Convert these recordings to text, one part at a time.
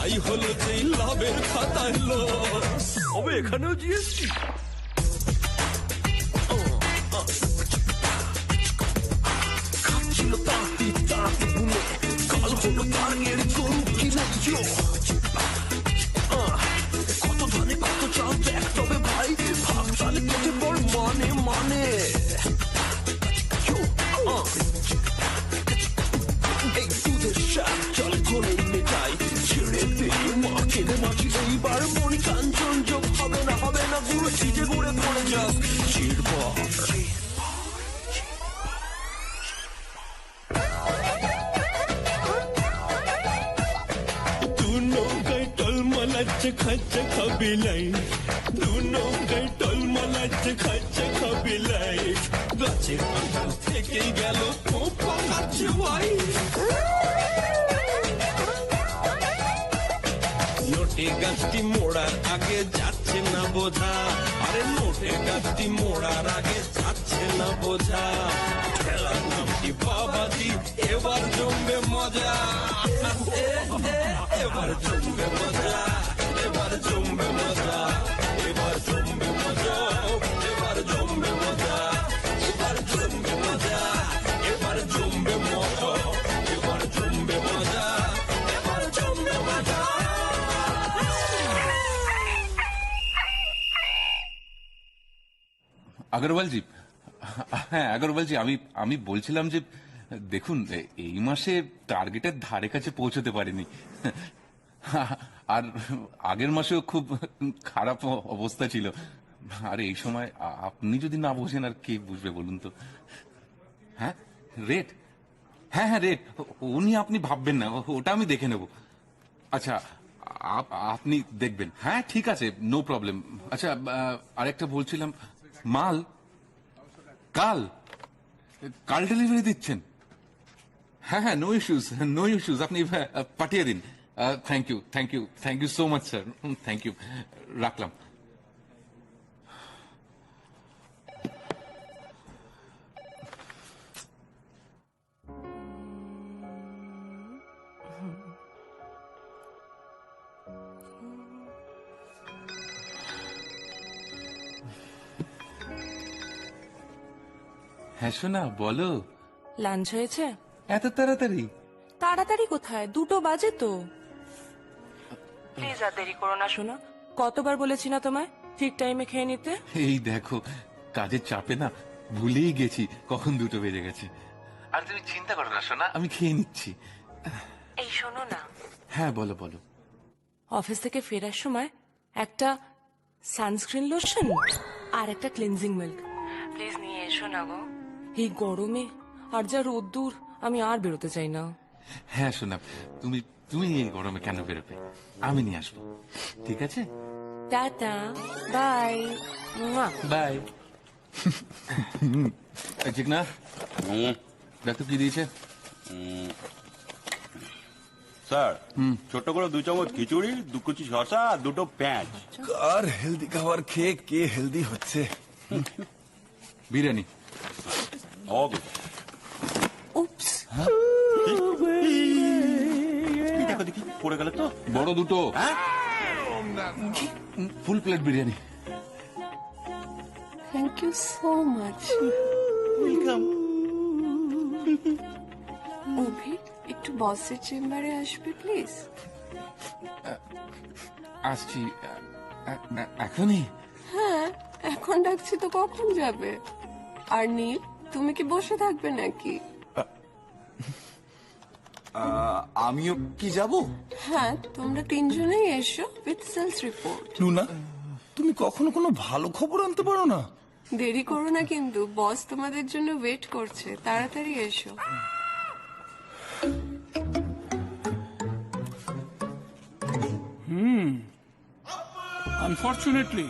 তাই হলো যেই লাভের খাতায় লস। তবে এখানেও জিএসটি। খাচ্ছিল তাঁতি তাঁতি গুলো, কাল হলো তার এর গরু কিনা। কত ধানে কত চাল দেখ তবে ভাই, ভাগ তালে কেটে পড় মানে মানে। এই দুধের শাক জলে ঘোলে মেটাই, ছেড়ে দে মা কেঁদে মাছি। এইবার মনি কাঞ্চন যোগ হবে না গুঁড়ো চিজে গুঁড়ে পড়ে যাস চিরবার। দু নৌকায় টলমলাচ্ছে খাচ্ছে খাবিলাই, দু নৌকায় টলমলাচ্ছে খাচ্ছে খাবিলাই। গাছের আকাশ থেকেই গেল পোকা খাচ্ছে ভাই। নোটে গাছটি মোড়ার আগে যাচ্ছে না বোঝা, আরে নোটে গাছটি মোড়ার আগে যাচ্ছে না বোঝা। খেলার নামটি বাবাজি, এবার জমবে মজা, এবার জমবে মজা, এবার জমবে মজা, এবার জমবে মজা, এবার জমবে মজা, এবার জমবে মজা, এবার জমবে মজা, এবার জমবে মজা, এবার জমবে মজা। আগরওয়ালজি, হ্যাঁ আগরওয়ালজি, আমি বলছিলাম যে দেখুন এই মাসে টার্গেটের ধারে কাছে পৌঁছতে পারিনি, আর আগের মাসেও খুব খারাপ অবস্থা ছিল। আর এই সময় আপনি যদি না বোঝেন আর কে বুঝবে বলুন তো। হ্যাঁ রেট, হ্যাঁ হ্যাঁ রেট ও নিয়ে আপনি ভাববেন না, ওটা আমি দেখে নেব। আচ্ছা আপনি দেখবেন, হ্যাঁ ঠিক আছে, নো প্রবলেম। আচ্ছা আরেকটা বলছিলাম, মাল কাল কাল ডেলিভারি দিচ্ছেন? হ্যাঁ হ্যাঁ, নো ইস্যুস নো ইস্যুস, আপনি পাঠিয়ে দিন। Thank you thank you thank you so much sir, thank you, রাখলাম। হ্যাঁ শোনা, বলো। লাঞ্চ হয়েছে? এত তাড়াতাড়ি? তাড়াতাড়ি কোথায়, 2টো বাজে তো। প্লিজ আর দেরি করো না শোনা, কতবার বলেছি না তোমায় ঠিক টাইমে খেয়ে নিতে। এই দেখো, কাজের চাপে না ভুলেই গেছি কখন 2টো বেজে গেছে। আর তুমি চিন্তা করো না সোনা, আমি খেয়ে নিচ্ছি। এই শোনো না, হ্যাঁ বলো বলো। অফিস থেকে ফেরার সময় একটা সানস্ক্রিন লোশন আর একটা ক্লিনজিং মিল্ক প্লিজ নিয়ে এসো না গো। এই গরমে আর যা রোদ্দুর, আমি আর বেরোতে চাই না। হ্যাঁ সোনা, তুমি তুমি এই গরমে কেন বেরোবে, আমি নিয়ে আসবো, ঠিক আছে? Tata, bye. বাই। ঠিক না? দেখ তো কি দিয়েছে। স্যার, ছোট করে 2 চামচ খিচুড়ি, 2 কুচি শসা আর 2টো পেঁয়াজ। কার হেলদি খাবার খেয়ে কে হেলদি হচ্ছে? বিরিয়ানি। উপস, দেখো দেখি পড়ে গেলে তো। বড় 2টো, full plate biryani. Thank you so much. Welcome. Abhi, একটু বসের চেম্বারে আসবে প্লিজ। আসছি এখনই। হ্যাঁ, এখন ডাকছি তো কখন যাবে? আর নীল, তুমি কি বসে থাকবে নাকি? আমিও কি যাব? হ্যাঁ, তোমরা 3জনেই এসো উইথ সেলস রিপোর্ট। লুনা, তুমি কখনো কোনো ভালো খবর আনতে পারো না? দেরি করো না কিন্তু, বস তোমাদের জন্য ওয়েট করছে, তাড়াতাড়ি এসো। আনফরচুনেটলি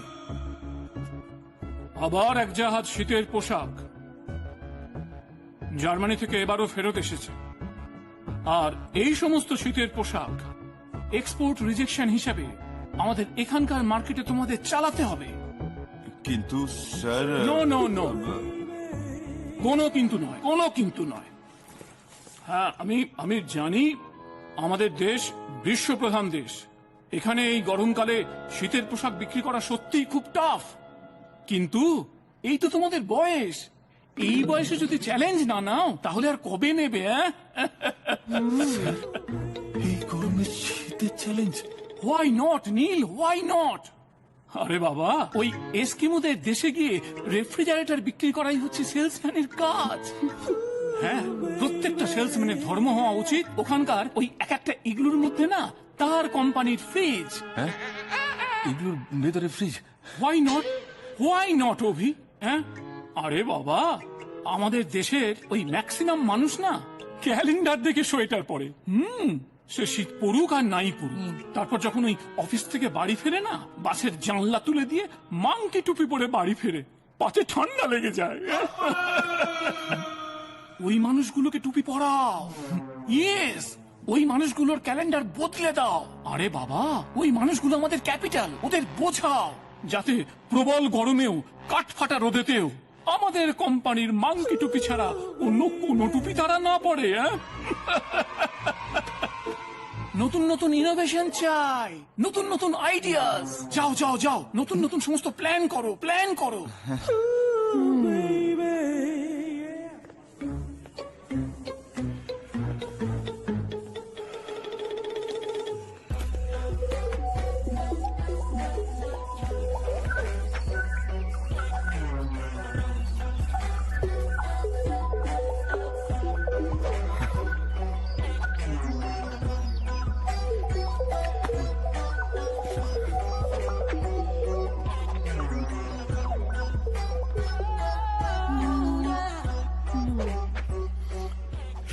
আবার এক জাহাজ শীতের পোশাক জার্মানি থেকে এবারও ফেরত এসেছে। আর এই সমস্ত শীতের পোশাক এক্সপোর্ট রিজেকশন হিসাবে আমাদের এখানকার মার্কেটে তোমাদের চালাতে হবে। কিন্তু স্যার, নো নো নো, কোনো কিন্তু নয়, কোনো কিন্তু নয়। হ্যাঁ আমি জানি আমাদের দেশ বিশ্বপ্রধান দেশ। এখানে এই গরমকালে শীতের পোশাক বিক্রি করা সত্যিই খুব টাফ। কিন্তু এই তো তোমাদের বয়স, এই বয়সে যদি চ্যালেঞ্জ না নাও তাহলে আর কবে নেবে? এই গরমে শীতের challenge? Why not Neel, why not? আরে বাবা, ওই এস্কিমোদের দেশে গিয়ে রেফ্রিজারেটর বিক্রি করাই হচ্ছে সেলসম্যানের কাজ। হ্যাঁ, প্রত্যেকটা সেলসম্যানের ধর্ম হওয়া উচিত ওখানকার ওই এক একটা ইগলুর মধ্যে না তার কোম্পানির ফ্রিজ। হ্যাঁ, এগুলোর ভেতরে fridge? Why not, why not Abhi? হ্যাঁ, আরে বাবা, আমাদের দেশের ওই ম্যাক্সিমাম মানুষ না ক্যালেন্ডার দেখে সোয়েটার পরে। সে শীত পড়ুক আর নাই পড়ুক, তারপর যখন ওই অফিস থেকে বাড়ি ফেরে না, বাসের জানলা তুলে দিয়ে মাংকি টুপি পরে বাড়ি ফেরে, পাতে ঠান্ডা লেগে যায়। ওই মানুষগুলোকে টুপি পরাও, ইয়েস, ওই মানুষগুলোর ক্যালেন্ডার বদলে দাও। আরে বাবা, ওই মানুষগুলো আমাদের ক্যাপিটাল, ওদের বোঝাও যাতে প্রবল গরমেও কাঠফাটা রোদেতেও আমাদের কোম্পানির মাংকি টুপি ছাড়া অন্য কোনো টুপি তারা না পড়ে। নতুন নতুন ইনোভেশন চাই, নতুন নতুন আইডিয়াস। যাও যাও যাও, নতুন নতুন সমস্ত প্ল্যান করো, প্ল্যান করো।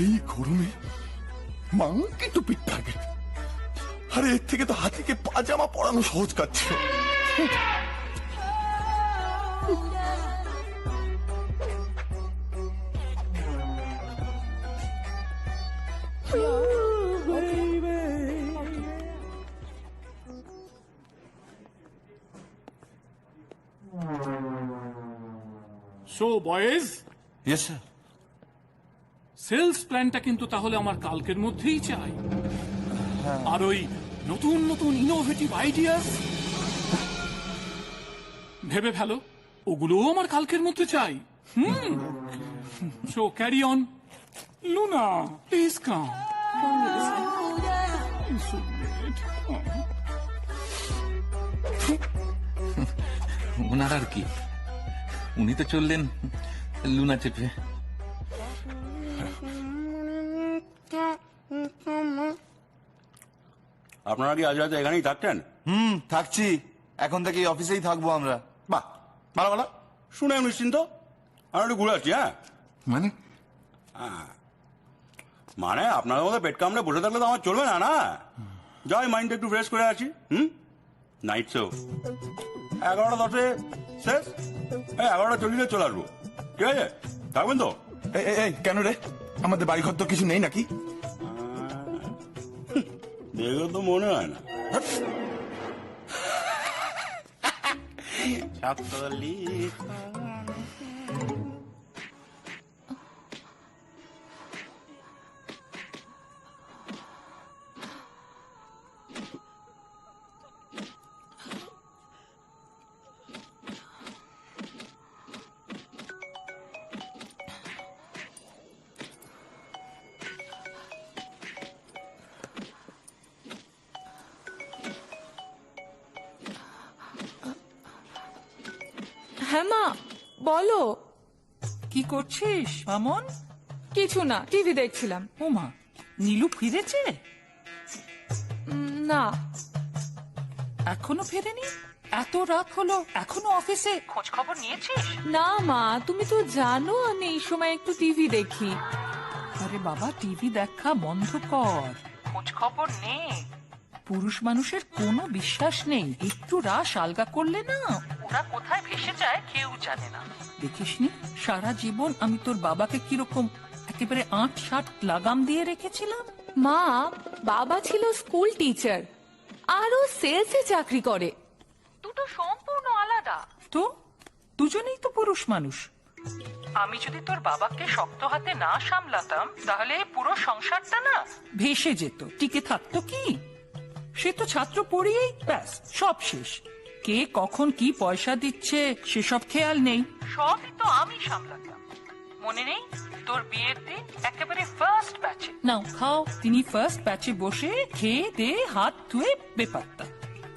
এই গরমে মাংকি টুপির টার্গেট? আরে এর থেকে তো হাতিকে পাজামা পরানো সহজ কাজ ছিল। So boys, yes sir. Sales প্ল্যানটা কিন্তু তাহলে আমার কালকের মধ্যেই চাই। আর ওই নতুন নতুন ইনোভেটিভ আইডিয়াস ভেবে ফেলো, ওগুলোও আমার কালকের মধ্যে চাই। So carry on. Luna, please come. ওনার আর কি, উনি তো চললেন লুনা চেপে। আপনারা কি আজ রাতে এখানেই থাকতেন? থাকছি, এখন থেকে এই অফিসেই থাকবো আমরা। বাহ, ভালো ভালো, শুনে আমি নিশ্চিন্ত। আমি একটু ঘুরে আসছি। হ্যাঁ, মানে মানে আপনাদের মধ্যে পেট কামড়ে বসে থাকলে তো আমার চলবে না। না, যাই মাইন্ডটা একটু ফ্রেশ করে আছি। নাইট শো 11:10 শেষ। 11:40 চলে আসবো, ঠিক আছে? থাকবেন তো? এই কেন রে, আমাদের বাড়িঘর তো কিছু নেই নাকি? দেখে তো মনে হয় না। হ্যাঁ মা, বলো। কি করছিস মামন? কিছু না, টিভি দেখছিলাম। ওমা, নীলু ফিরেছে? না, এখনো ফেরেনি? এত রাত হলো, এখনো অফিসে? খোঁজ খবর নিয়েছিস? না মা, তুমি তো জানো আমি এই সময় একটু টিভি দেখি। আরে বাবা, টিভি দেখা বন্ধ কর, খোঁজ খবর নে। পুরুষ মানুষের কোনো বিশ্বাস নেই, একটু রাশ আলগা করলে না ওরা কোথায় ভেসে যায় কেউ জানে না। দেখিসনি সারা জীবন আমি তোর বাবাকে কিরকম একেবারে ৮-৬০ লাগাম দিয়ে রেখেছিলাম। মা, বাবা ছিল স্কুল টিচার আর ও সেলসে চাকরি করে। দুটো সম্পূর্ণ আলাদা। তো দুজনেই তো পুরুষ মানুষ। আমি যদি তোর বাবাকে শক্ত হাতে না সামলাতাম তাহলে এই পুরো সংসারটা না ভেসে যেত, টিকে থাকতো কি? সে তো ছাত্র পড়িয়েই ব্যাস সব শেষ। কে কখন কি পয়সা দিচ্ছে সেসব খেয়াল নেই, সবই তো আমি সামলাতাম। মনে নেই তোর বিয়ের দিন একেবারে ফার্স্ট ব্যাচে? নাও খাও। তিনি ফার্স্ট ব্যাচে বসে খেয়ে দে হাত ধুয়ে বেপাত্তা।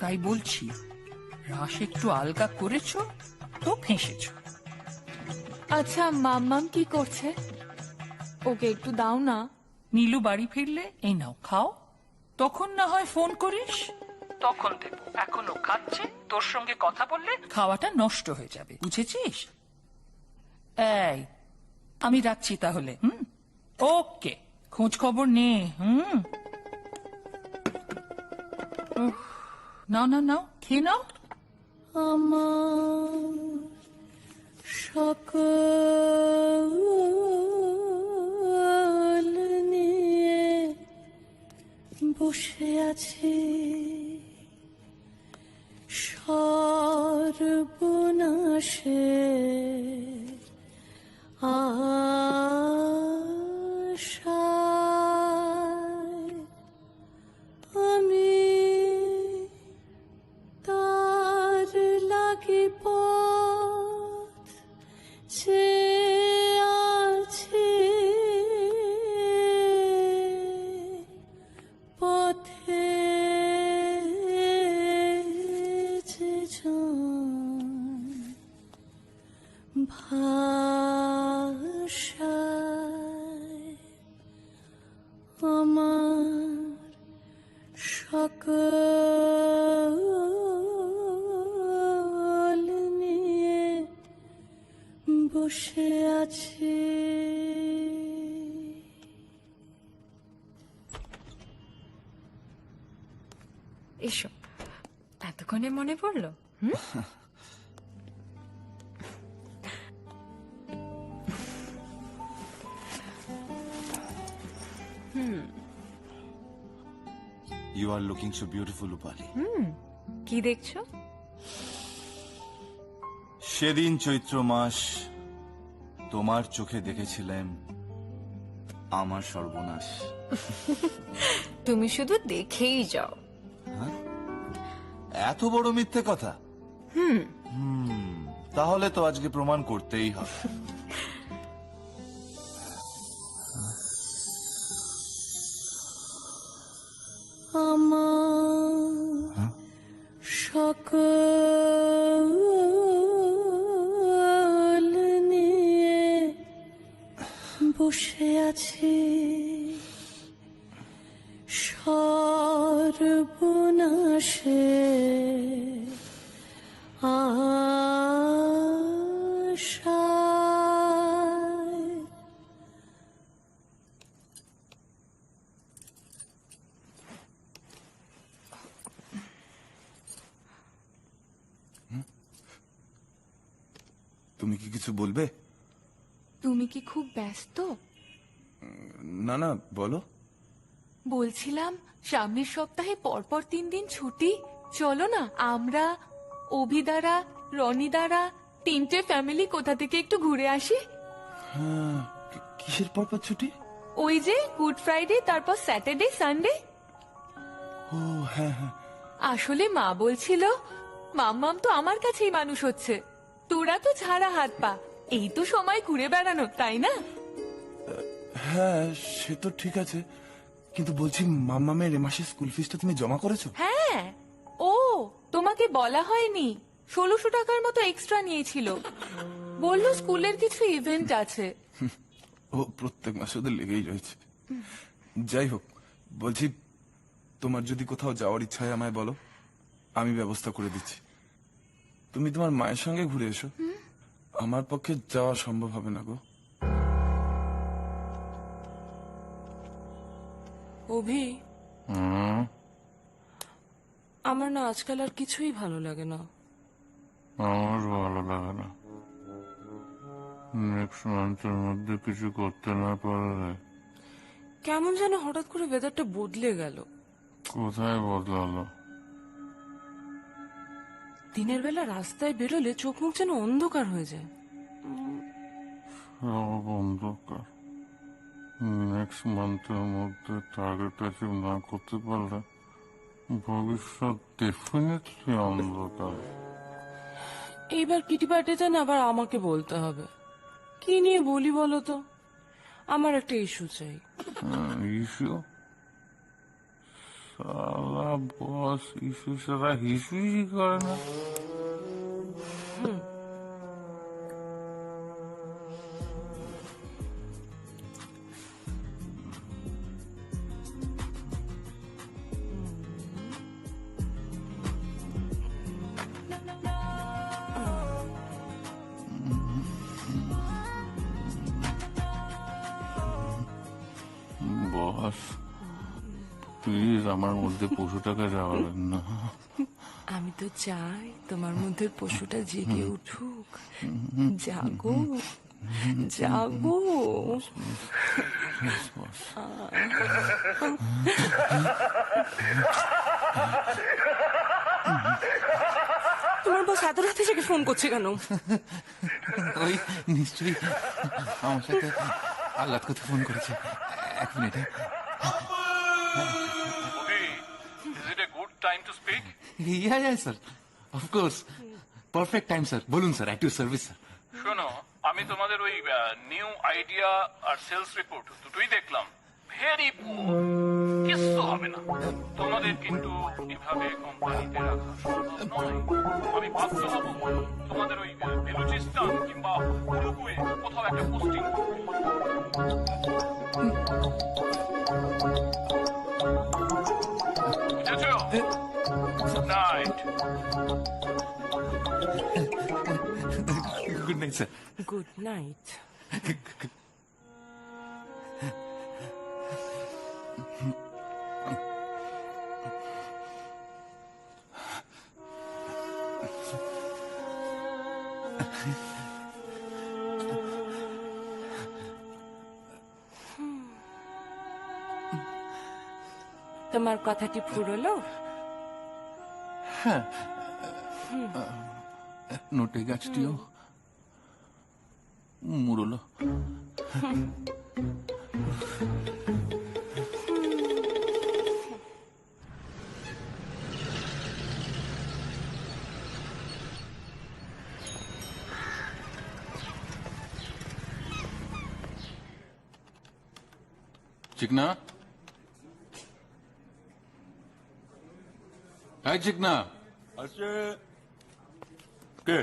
তাই বলছি রাস একটু আলগা করেছো তো ফেঁসেছো। আচ্ছা মাম্মাম কি করছে? ওকে একটু দাও না। নীলু বাড়ি ফিরলে এই নাও খাও, তখন না হয় ফোন করিস, তখন দেব। এখনো খাচ্ছে, তোর সঙ্গে কথা বললে খাওয়াটা নষ্ট হয়ে যাবে, বুঝেছিস? এই আমি রাখছি তাহলে। ওকে, খোঁজ খবর নে। নাও নাও নাও, খেয়ে নাও। আমার সকল নিয়ে বসে আছি সর্বনাশে আশায় আমি তার লাগি পথ চেয়ে আছি, পথে যে জন ভাষায় আমার সকল নিয়ে বসে আছে। এসো, এতক্ষণে মনে পড়লো? You are looking so beautiful, Upali. কি দেখছো? সেদিন চৈত্র মাস তোমার চোখে দেখেছিলাম আমার সর্বনাশ। তুমি শুধু দেখেই যাও। এত বড় মিথ্যে কথা? তাহলে তো আজকে প্রমাণ করতেই হবে। আমার সকল নিয়ে বসে আছি সর্বনাশে আশায়। তুমি কি কিছু বলবে? তুমি কি খুব ব্যস্ত? না না, বলো। বলছিলাম সামনের সপ্তাহে পরপর 3 দিন ছুটি, চলো না আমরা অভিদারা রনিদারা 3টে ফ্যামিলি কোথা থেকে একটু ঘুরে আসি। হ্যাঁ, কিসের পরপর ছুটি? ওই যে গুড ফ্রাইডে, তারপর স্যাটারডে সানডে। ও হ্যাঁ হ্যাঁ। আসলে মা বলছিল মাম্মাম তো আমার কাছেই মানুষ হচ্ছে, তোরা তো ছাড়া হাত পা, এই তো সময় ঘুরে বেড়ানো, তাই না? হ্যাঁ সে তো ঠিক আছে, কিন্তু বলছি মাম্মামের এ মাসে স্কুল ফিসটা তুমি জমা করেছো? হ্যাঁ। ও তোমাকে বলা হয়নি, 1600 টাকার মতো এক্সট্রা নিয়েছিল, বললো স্কুলের কিছু ইভেন্ট আছে। ও প্রত্যেক মাসে ওদের লেগেই রয়েছে। যাই হোক, বলছি তোমার যদি কোথাও যাওয়ার ইচ্ছা হয় আমায় বলো, আমি ব্যবস্থা করে দিচ্ছি। তুমি তোমার মায়ের সঙ্গে ঘুরে এসো, আমার পক্ষে যাওয়া সম্ভব হবে না গো। অভি, আমার না আজকাল আর কিছুই ভালো লাগে না। আমার ভালো লাগে না নেক্সট মান্থের মধ্যে কিছু করতে না পারলে। কেমন যেন হঠাৎ করে ওয়েদারটা বদলে গেল। কোথায় বদলালো? দিনের বেলা রাস্তায় বেরোলে চোখ মুখ যেন অন্ধকার হয়ে যায়। অন্ধকার। নেক্সট মান্থের মধ্যে টার্গেট অ্যাচিভ না করতে পারলে ভবিষ্যৎ ডেফিনেটলি অন্ধকার। এইবার কিটি পার্টিতে না আবার আমাকে বলতে হবে। কি নিয়ে বলি বলো তো? আমার একটা ইস্যু চাই। ইস্যু? সালা বস ইস্যু ছাড়া হিসুই করে না। বস প্লিজ আমার মধ্যে পশুটাকে যাওয়াবেন না। আমি তো চাই তোমার মধ্যে পশুটা জেগে উঠুক। জাগো জাগো। তোমার বস এত রাতে থেকে ফোন করছে কেন? ওই নিশ্চয়ই আমার সাথে আল্লাহ কথা ফোন করেছে। এক minute. Is it a good time to speak? Yeah, sir. Of course. Perfect time, sir. বলুন sir, at your service sir. শোনো, আমি তোমাদের ওই নিউ আইডিয়া আর সেলস রিপোর্ট দুটোই দেখলাম। ভেরি পুয়ার, কিচ্ছু হবে না। তোমাদের কিন্তু এভাবে কোম্পানিতে রাখা সম্ভব নয়। আমি বাধ্য হব তোমাদের ওই বেলুচিস্তান কিংবা উরুগুয়ে কোথাও একটা পোস্টিং করবে। বুঝেছো? Night. Good night sir. Good night. তোমার কথাটি ফুরলো? নোটে গাছটিও মুরলো। চিকনা, এই চিকনা, আচ্ছা কে?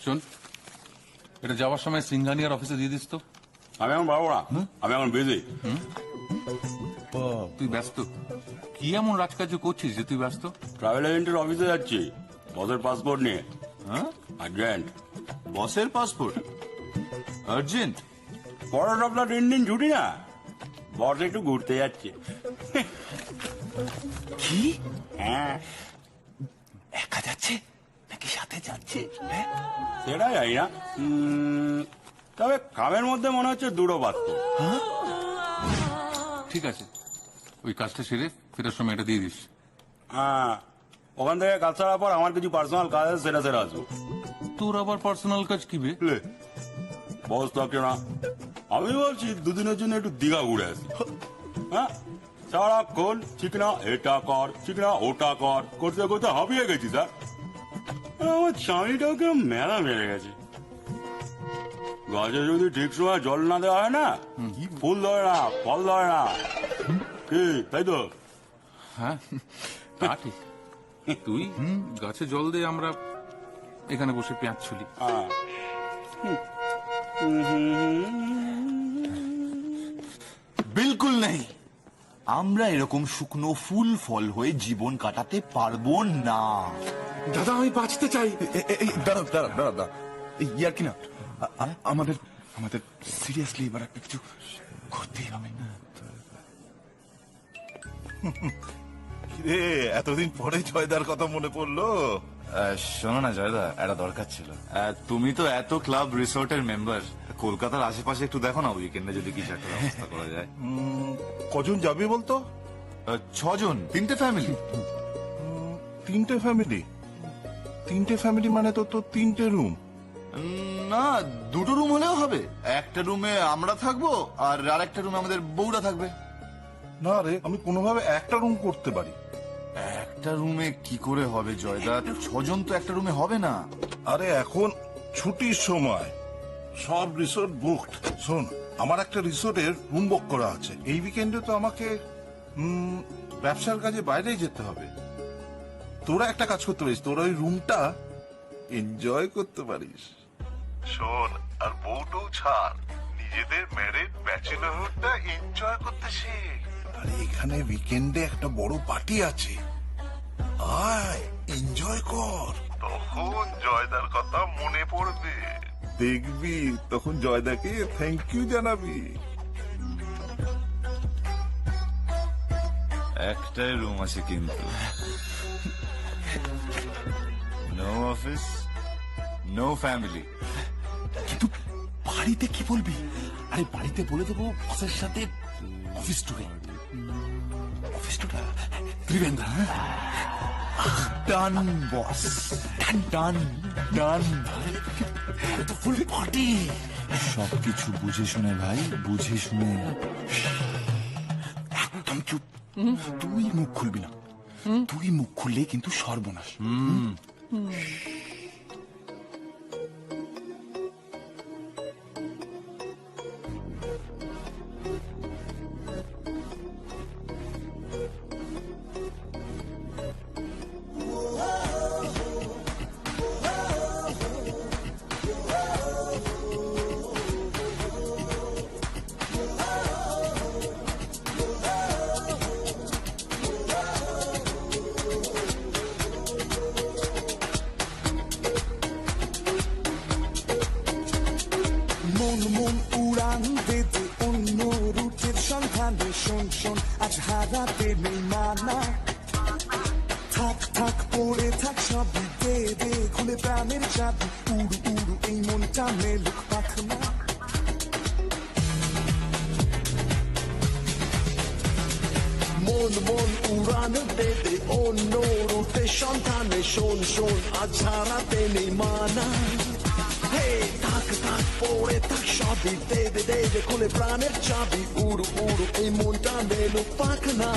শোন, এটা যাওয়ার সময় সিংহানিয়ার অফিসে দিয়ে দিস তো। আমি এখন পারবো না, আমি এখন বিজি। তুই ব্যস্ত? কি এমন রাজকার্য করছিস যে তুই ব্যস্ত? ট্রাভেল এজেন্টের অফিসে যাচ্ছি বসের পাসপোর্ট নিয়ে। হ্যাঁ, আর্জেন্ট। বসের পাসপোর্ট আর্জেন্ট? পরের সপ্তাহ 3 দিন ছুটি না, বস একটু ঘুরতে যাচ্ছে। কি? হ্যাঁ, একা যাচ্ছে নাকি সাথে যাচ্ছে? সেটা যাই না, তবে কামের মধ্যে মনে হচ্ছে দুটো পাত্র। ঠিক আছে, ওই কাজটা সেরে ফেরার সময় এটা দিয়ে দিস। হ্যাঁ, ওখান থেকে কাজ ছাড়ার পর আমার কিছু পার্সোনাল কাজ আছে, সেটা সেরে আসবো। তোর আবার পার্সোনাল কাজ কি বে? বস থাকছে না, আমি বলছি দুদিনের জন্য একটু দীঘা ঘুরে আসি। হ্যাঁ, সারাক্ষণ চিকনা এটা কর, চিকনা ওটা কর করতে করতে হাঁপিয়ে গেছি স্যার। আমার স্বামীটাও কেউ মেলা মেরে গেছে। গাছে যদি ঠিক সময় জল না দেওয়া হয় না, ফুল ধরে না, ফল ধরে না। কি তাই তো? হ্যাঁ, তা ঠিক। তুই গাছে জল দে, আমরা এখানে বসে পেঁয়াজ ছুলি। হ্যাঁ। বিলকুল নেই, আমরা এরকম শুকনো ফুল ফল হয়ে জীবন কাটাতে পারবো না। দাদা আমি বাঁচতে চাই। দাঁড়াও দাঁড়াও দাঁড়াও দাঁড়াও, ইয়ার কি না, আমাদের আমাদের সিরিয়াসলি এবার একটা কিছু করতেই হবে। রে এতদিন পরে জয়দার কথা মনে পড়লো। শোনো না জয়দা, একটা দরকার ছিল। তুমি তো এত ক্লাব রিসোর্টের মেম্বার, কলকাতার আশেপাশে একটু দেখো না, উইকেন্ডে যদি কিছু একটা ব্যবস্থা করা যায়। কজন যাবে বলতো? 6 জন, 3টে ফ্যামিলি। 3টে ফ্যামিলি? 3টে ফ্যামিলি মানে তো 3টে রুম। না, দুটো রুম হলেও হবে। একটা রুমে আমরা থাকবো আর আরেকটা রুমে আমাদের বউরা থাকবে। না রে, আমি কোনোভাবে একটা রুম করতে পারি। একটা রুমে কি করে হবে জয়দা? 6 জন তো একটা রুমে হবে না। আরে এখন ছুটির সময়, সব রিসোর্ট বুকড। শোন, আমার একটা রিসোর্টের রুম বুক করা আছে। এই উইকেন্ডে তো আমাকে ব্যবসার কাজে বাইরে যেতে হবে। তোরা একটা কাজ করতে পারিস, তোরা ওই রুমটা এনজয় করতে পারিস। শোন, আর বউটাও ছাড়, নিজেদের ম্যারেড ব্যাচেলরহুডটা এনজয় করতে শেখ। আরে এখানে উইকেন্ডে একটা বড় পার্টি আছে, আয় এনজয় কর। তখন জয়দার কথা মনে পড়বে, দেখবি তখন জয়দাকে থ্যাংক ইউ জানাবি। একটাই রুম আছে কিন্তু, নো অফিস, নো ফ্যামিলি। কিন্তু বাড়িতে কি বলবি? আরে বাড়িতে বলে দেবো বসের সাথে অফিস টুরে। অফিস টুরে ত্রিবেন্দ্র। ডান বস, ডান ডান। তো ফুল পার্টি। সবকিছু বুঝে শুনে ভাই, বুঝে শুনে। একদম চুপ, তুই মুখ খুলবি না। তুই মুখ খুললে কিন্তু সর্বনাশ। মন মন উড়ান দেতে অন্য রুটের সন্ধানে। শোন শোন, আজ হারাতে নেই মানা। থাক থাক পড়ে থাক সবই, দে দে খুলে প্রাণের চাবি। উড়ু উড়ু এই মনটা মেলুক পাখনা। মন মন উড়ান দেতে অন্য রুটের সন্ধানে। শোন শোন, আজ হারাতে নেই মানা। থাক থাক পড়ে থাক সবই, দে দে দে দে খুলে প্রাণের চাবি। উড়ু উড়ু এই মনটা মেলু পাখনা।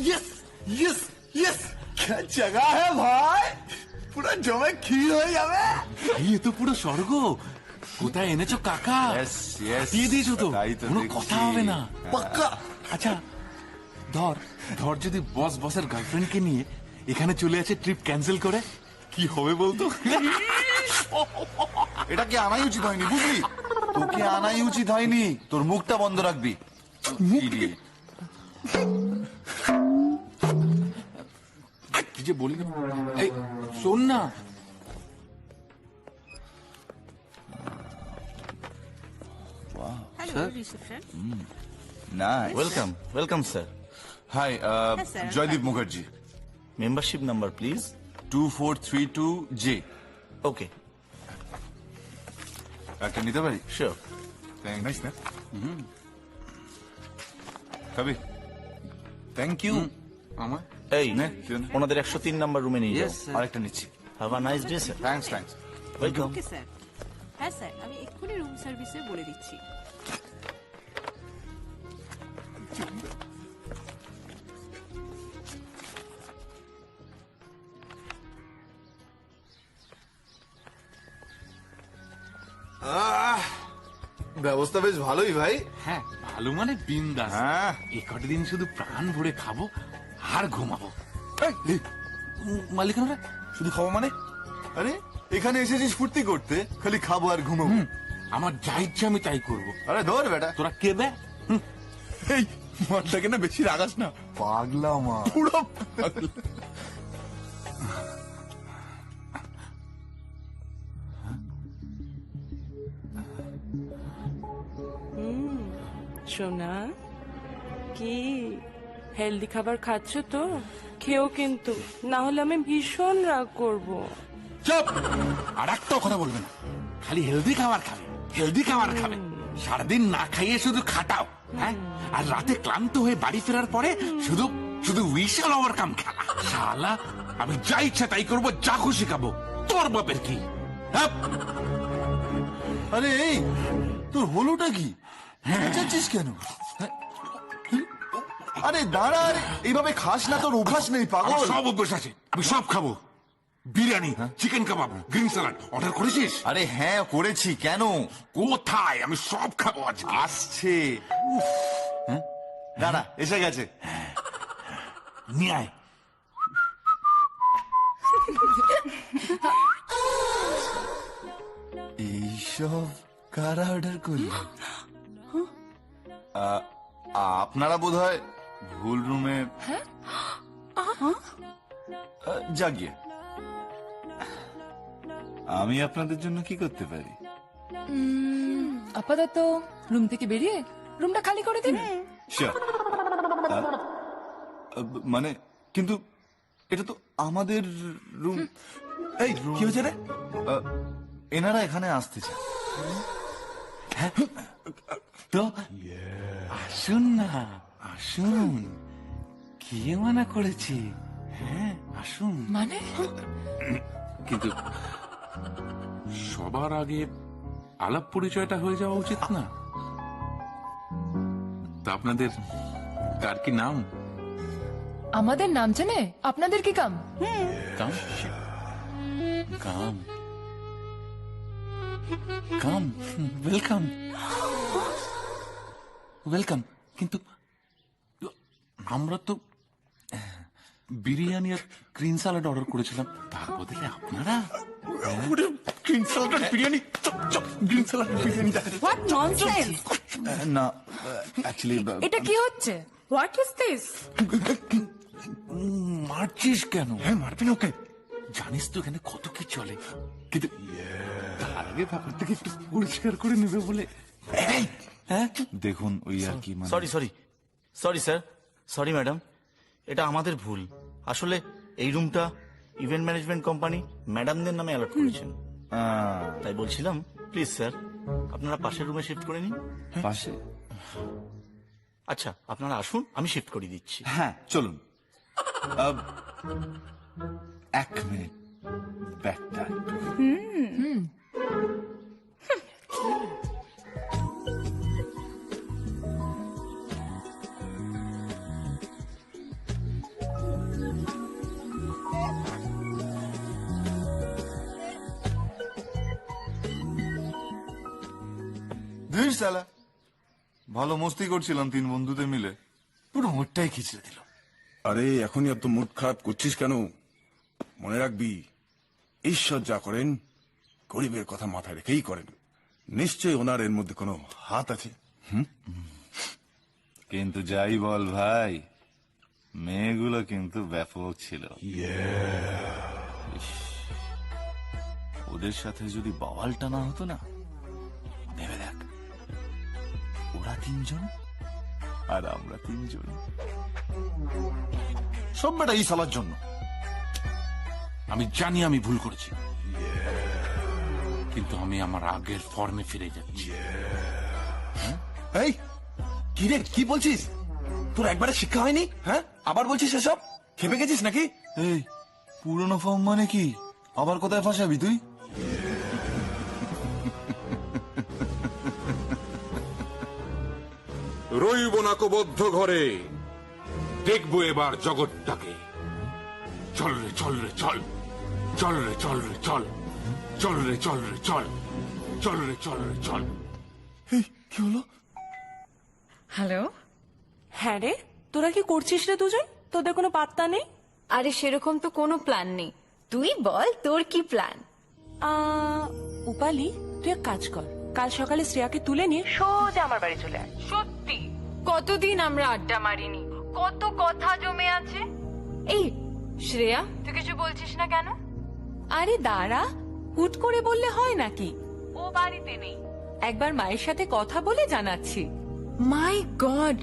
यस यस यस, क्या जगह है भाई, পুরো জমে ক্ষীর হয়ে যাবে। এই তো পুরো স্বর্গ। কোথায় এনেছো কাকা? দিয়ে দিয়েছো তো, কোনো কথা হবে না। পাক্কা। আচ্ছা ধর ধর, যদি বস বসের গার্লফ্রেন্ডকে নিয়ে এখানে চলে আসে ট্রিপ ক্যান্সেল করে, কি হবে বলতো? এটা কি আনাই উচিত হয়নি, বুঝলি? তোকে আনাই উচিত হয়নি। তোর মুখটা বন্ধ রাখবি। Idiot. কি যে বলি, এই শোন না। Hello, reception. Nice. Welcome, sir. Hi, Yes, sir. Joydeep Mukherjee. Membership number, please. 2432J. Okay. একটা নিতে পারি? শিওর। নাইস না? খাবি? Thank you. আমার এই নে, তুই নে। ওনাদের 103 নাম্বার রুমে নিয়ে যাও। Yes, sir. আরেকটা নিচ্ছি। Have a nice day sir. Thanks thanks. Welcome. Okay sir. হ্যাঁ স্যার, আমি এক্ষুনি রুম সার্ভিসে বলে দিচ্ছি। ব্যবস্থা বেশ ভালোই ভাই। হ্যাঁ ভালো মানে বিন্দাস। হ্যাঁ। এই কটা দিন শুধু প্রাণ ভরে খাবো আর ঘুমাবো। এই, মালিকানরা শুধু খাবো মানে? আরে এখানে এসেছিস ফুর্তি করতে, খালি খাবো আর ঘুমাবো। আমার যা ইচ্ছা আমি তাই করবো। আরে ধর বেটা। তোরা কে বে? এই মারটাকে না বেশি রাগাস না। পাগলা মা। পুরো সোনা কি হেলদি খাবার খাচ্ছ তো? খেও কিন্তু, না হলে আমি ভীষণ রাগ করব। চুপ! আর একটাও কথা বলবে না। খালি হেলদি খাবার খাবে, হেলদি খাবার খাবে। সারাদিন না খাইয়ে শুধু খাটাও, হ্যাঁ? আর রাতে ক্লান্ত হয়ে বাড়ি ফেরার পরে শুধু শুধু উইশাল ওভারকাম খেলা। শালা আমি যা ইচ্ছা তাই করবো, যা খুশি খাবো। তোর বাপের কি? হ্যাঁ? আরে এই তোর হলোটা কি? যাচ্ছিস কেন? আরে দাঁড়া, আরে এইভাবে খাস না, তোর অভ্যাস নেই আমার পাগল। সব অভ্যাস আছে, আমি সব খাবো। বিরিয়ানি, চিকেন কাবাব, গ্রিন স্যালাড অর্ডার করেছিস? আরে হ্যাঁ করেছি, কেন? কোথায়? আমি সব খাবো আজকে। আসছে। দাঁড়া, এসে গেছে। নিয়ে আয়। এইসব কারা অর্ডার করলো? আপনারা বোধহয় ভুল রুমে। জাগিয়ে আমি আপনাদের জন্য কি করতে পারি? আপাতত রুম থেকে বেরিয়ে রুমটা খালি করে দিন। Sure. মানে কিন্তু এটা তো আমাদের রুম। এই কি হয়েছে রে? এনারা এখানে আসতে চান। তো আসুন না, আসুন। কে মানা করেছি? হ্যাঁ আসুন। মানে কিন্তু সবার আগে আলাপ পরিচয়টা হয়ে যাওয়া উচিত না? তা আপনাদের কার কি নাম? আমাদের নাম জানে? আপনাদের কি কাম? কাম কাম কাম ওয়েলকাম ওয়েলকাম। কিন্তু আমরা তো বিরিয়ানি আর গ্রিন স্যালাড অর্ডার করেছিলাম, তার বদলে আপনারা green salad biryani. Green salad biryani দেখা হোয়াট ননসেন্স! না অ্যাকচুয়ালি এটা কি হচ্ছে? What is this? মারছিস কেন? হ্যাঁ মারবি না ওকে। জানিস তো এখানে কত কি চলে, কিন্তু তার আগে ব্যাপারটাকে একটু পরিষ্কার করে নেবে বলে। হ্যাঁ দেখুন ওই আর কি মানে sorry sorry sorry sir, sorry madam, এটা আমাদের ভুল। আসলে এই রুমটা ইভেন্ট ম্যানেজমেন্ট কোম্পানি ম্যাডামদের নামে অ্যালট করেছেন। তাই বলছিলাম প্লিজ স্যার আপনারা পাশের রুমে শিফট করে নিন। পাশে। আচ্ছা আপনারা আসুন, আমি শিফট করে দিচ্ছি। হ্যাঁ চলুন। এক মিনিট ব্যাগটা ধীর শালা, ভালো মস্তি করছিলাম তিন বন্ধুতে মিলে, পুরো মোটটাই খিচড়ে দিল। আরে এখনই এত মুড খারাপ করছিস কেন? মনে রাখবি ঈশ্বর যা করেন গরিবের কথা মাথায় রেখেই করেন। নিশ্চয়ই ওনার এর মধ্যে কোনো হাত আছে। কিন্তু যাই বল ভাই, মেয়েগুলো কিন্তু ব্যাপক ছিল। ইস, ওদের সাথে যদি বাওয়ালটা না হতো না, ভেবে দেখ, ওরা তিনজন আর আমরা তিনজন। সব বেটা এই সালার জন্য। আমি জানি আমি ভুল করেছি, কিন্তু আমি আমার আগের ফর্মে ফিরে যাচ্ছি। এই কি রে, কি বলছিস? তোর একবারে শিক্ষা হয়নি? হ্যাঁ, আবার বলছিস এসব? খেপে গেছিস নাকি? এই পুরনো ফর্ম মানে কি? আবার কোথায় ফাঁসাবি তুই? রইব না বদ্ধ ঘরে, দেখবো এবার জগৎটাকে। চল রে চল রে চল, চল রে চল রে চল, চল রে চল রে চল, চল রে চল রে চল। কি হলো? হ্যালো। হ্যাঁ রে, তোরা কি করছিস রে দুজন? তোদের কোনো পাত্তা নেই? আরে সেরকম তো কোনো প্ল্যান নেই, তুই বল তোর কি প্ল্যান? উপালি, তুই এক কাজ কর, কাল সকালে শ্রেয়াকে তুলে নিয়ে সোজা আমার বাড়ি চলে আয়। সত্যি কতদিন আমরা আড্ডা মারিনি, কত কথা জমে আছে। এই শ্রেয়া, তুই কিছু বলছিস না কেন? আরে দাঁড়া, হুট করে বললে হয় নাকি? ও বাড়িতে নেই। একবার মায়ের সাথে কথা বলে জানাচ্ছি। মাই গড,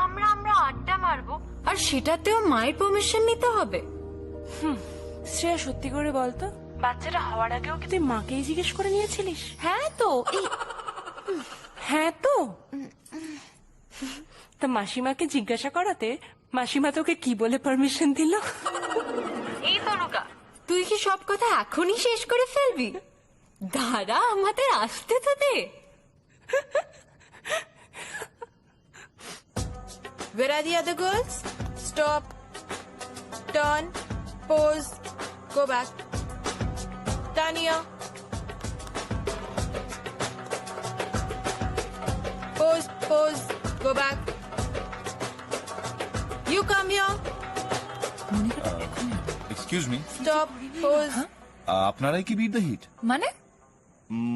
আমরা আড্ডা মারবো আর সেটাতেও মায়ের পারমিশন নিতে হবে? শ্রেয়া সত্যি করে বলতো, বাচ্চাটা হওয়ার আগেও কি তুই মাকেই জিজ্ঞেস করে নিয়েছিলিস? হ্যাঁ তো হ্যাঁ তো তা মাসিমাকে জিজ্ঞাসা করাতে মাসিমা তোকে কি বলে পারমিশন দিল? এই তনুকা, তুই কি সব কথা এখনই শেষ করে ফেলবি? দাঁড়া, আমাদের আসতে তো দে। Where are the other girls? Stop. Turn. Pose. Go back. Tanya. Pose. Pose. Go back. You come here. Excuse me, Stop. Pose. আপনারাই কি বিট দ্য হিট? মানে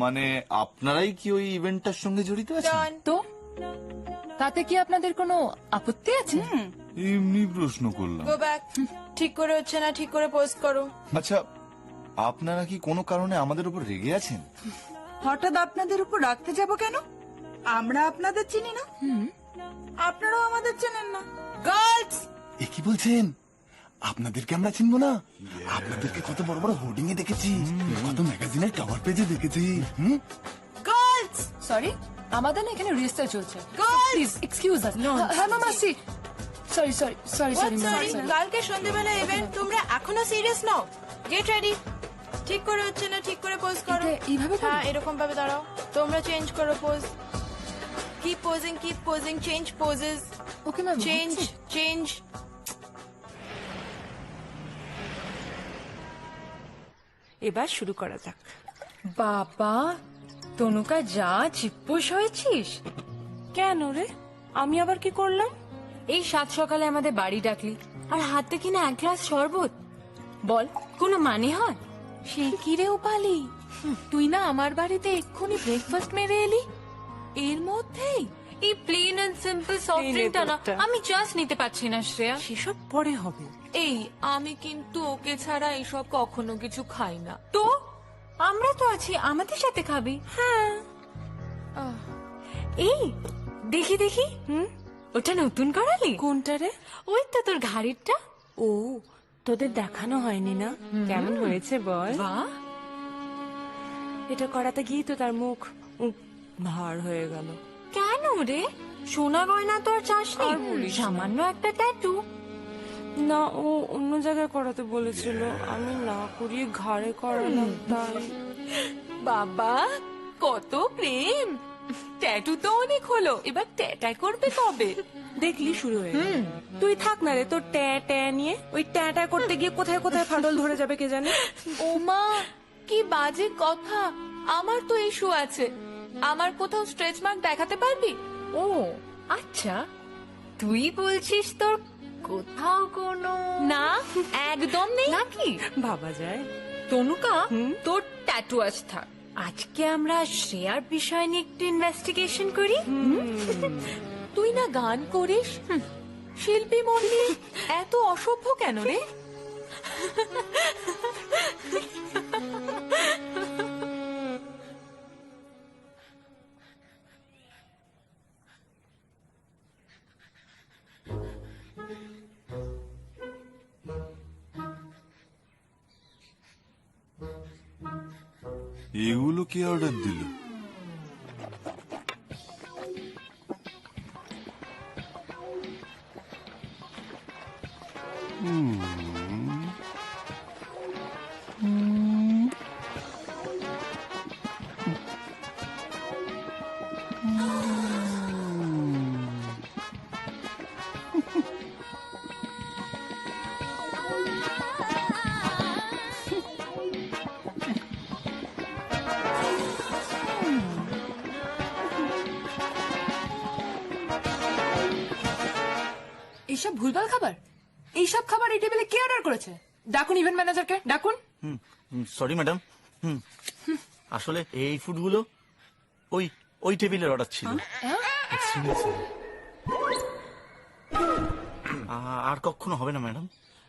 মানে আপনারাই কি ওই ইভেন্টটার সঙ্গে জড়িত আছেন? Turn. তো তাতে কি আপনাদের কোনো আপত্তি আছে? এমনি প্রশ্ন করলাম। Go back. ঠিক করে হচ্ছে না, ঠিক করে পোজ করো। আচ্ছা, আপনারা কি কোনো কারণে আমাদের উপর রেগে আছেন? হঠাৎ আপনাদের উপর রাখতে যাব কেন? আমরা আপনাদের চিনি না, আপনারাও আমাদের চেনেন না। গার্লস, এ কি বলছেন? আপনাদেরকে আমরা চিনবো না? আপনাদেরকে কত বড় বড় হোর্ডিং এ দেখেছি, কত ম্যাগাজিনের কভার পেজে দেখেছি। গার্লস, সরি, আমাদের না এখানে রিহার্সাল চলছে। Girls, please excuse us. হ্যাঁ মামাসি, sorry sorry sorry sorry sorry. কালকে সন্ধ্যেবেলা ইভেন্ট, তোমরা এখনো সিরিয়াস নাও? Get ready. ঠিক করে হচ্ছে না, ঠিক করে পোজ করো। এইভাবে হ্যাঁ, এরকম ভাবে দাঁড়াও। তোমরা চেঞ্জ করো pose. Keep posing, change poses. Okay ma'am, change. এবার শুরু করা যাক। বাবা, তনুকা যা চিপ্পোস হয়েছিস। কেন রে, আমি আবার কি করলাম? এই সাত সকালে আমাদের বাড়ি ডাকলি আর হাতে কিনা এক গ্লাস শরবত। বল, কোনো মানে হয়? সে কি রে উপালি, তুই না আমার বাড়িতে এক্ষুনি ব্রেকফাস্ট মেরে এলি, এর মধ্যেই এই প্লেন এন্ড সিম্পল সফট ড্রিঙ্কটা না আমি জাস্ট নিতে পারছি না শ্রেয়া। সেসব পরে হবে। এই আমি কিন্তু ওকে ছাড়া এসব কখনো কিছু খাই না। তো আমরা তো আছি, আমাদের সাথে খাবি? হ্যাঁ। এই দেখি ওটা নতুন করালি? কোনটা রে? ওই তো তোর ঘাড়িরটা। ও, তোদের দেখানো হয়নি না? কেমন হয়েছে বল? বাহ, এটা করাতে গিয়ে তো তার মুখ ভার হয়ে গেল। কেন রে? সোনা গয়না তো আর চাসনি? সামান্য একটা ট্যাটু। না, ও অন্য জায়গায় করাতে বলেছিল, আমি না করিয়ে ঘাড়ে করালাম তাই। বাবা কত প্রেম! ট্যাটু তো অনেক হলো, এবার ট্যাটাই করবে কবে? দেখলি শুরু হয়ে গেল। তুই থাক না রে তোর ট্যা নিয়ে, ওই ট্যা করতে গিয়ে কোথায় কোথায় ফাটল ধরে যাবে কে জানে। ও মা, কি বাজে কথা! আমার তো ইস্যু আছে, আমার কোথাও স্ট্রেচ মার্ক দেখাতে পারবি? ও আচ্ছা, তুই বলছিস তোর কোথাও কোনো? না, একদম নেই। নাকি ভাবা যায়। তনুকা, তোর ট্যাটু আজ থাক। আজকে আমরা শ্রেয়ার বিষয় নিয়ে একটু ইনভেস্টিগেশন করি। তুই না গান করিস, শিল্পী মন্দির এত অসভ্য কেন রে? এগুলো কে অর্ডার দিল? এইসব ভুলভাল খাবার, এইসব খাবার এই টেবিলে কে অর্ডার করেছে? ডাকুন ইভেন্ট ম্যানেজারকে, ডাকুন। Sorry madam. আসলে এই ফুডগুলো ওই ওই টেবিলের অর্ডার ছিল। আর কখনো হবে না ম্যাডাম।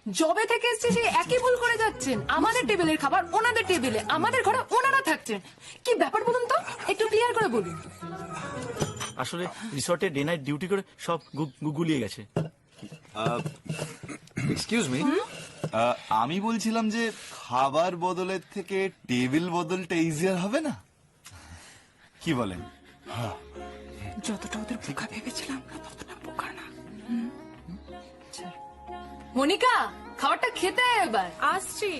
জবে থেকে এসছে সেই একই ভুল করে যাচ্ছেন। আমাদের টেবিলের খাবার ওনাদের টেবিলে, আমাদের ঘরে ওনারা থাকছেন। কি ব্যাপার বলুন তো, একটু ক্লিয়ার করে বলুন। আসলে রিসর্টে ডে নাইট ডিউটি করে সব গুলিয়ে গেছে। এক্সকিউজ মি, আমি বলছিলাম যে খাবার বদলের থেকে টেবিল বদলটা ইজিয়ার হবে না? কি বলেন? যতটা ওদের বোকা ভেবেছিলাম ততটা বোকা না। মনিকা, খাবারটা খেতে এবার আসছি।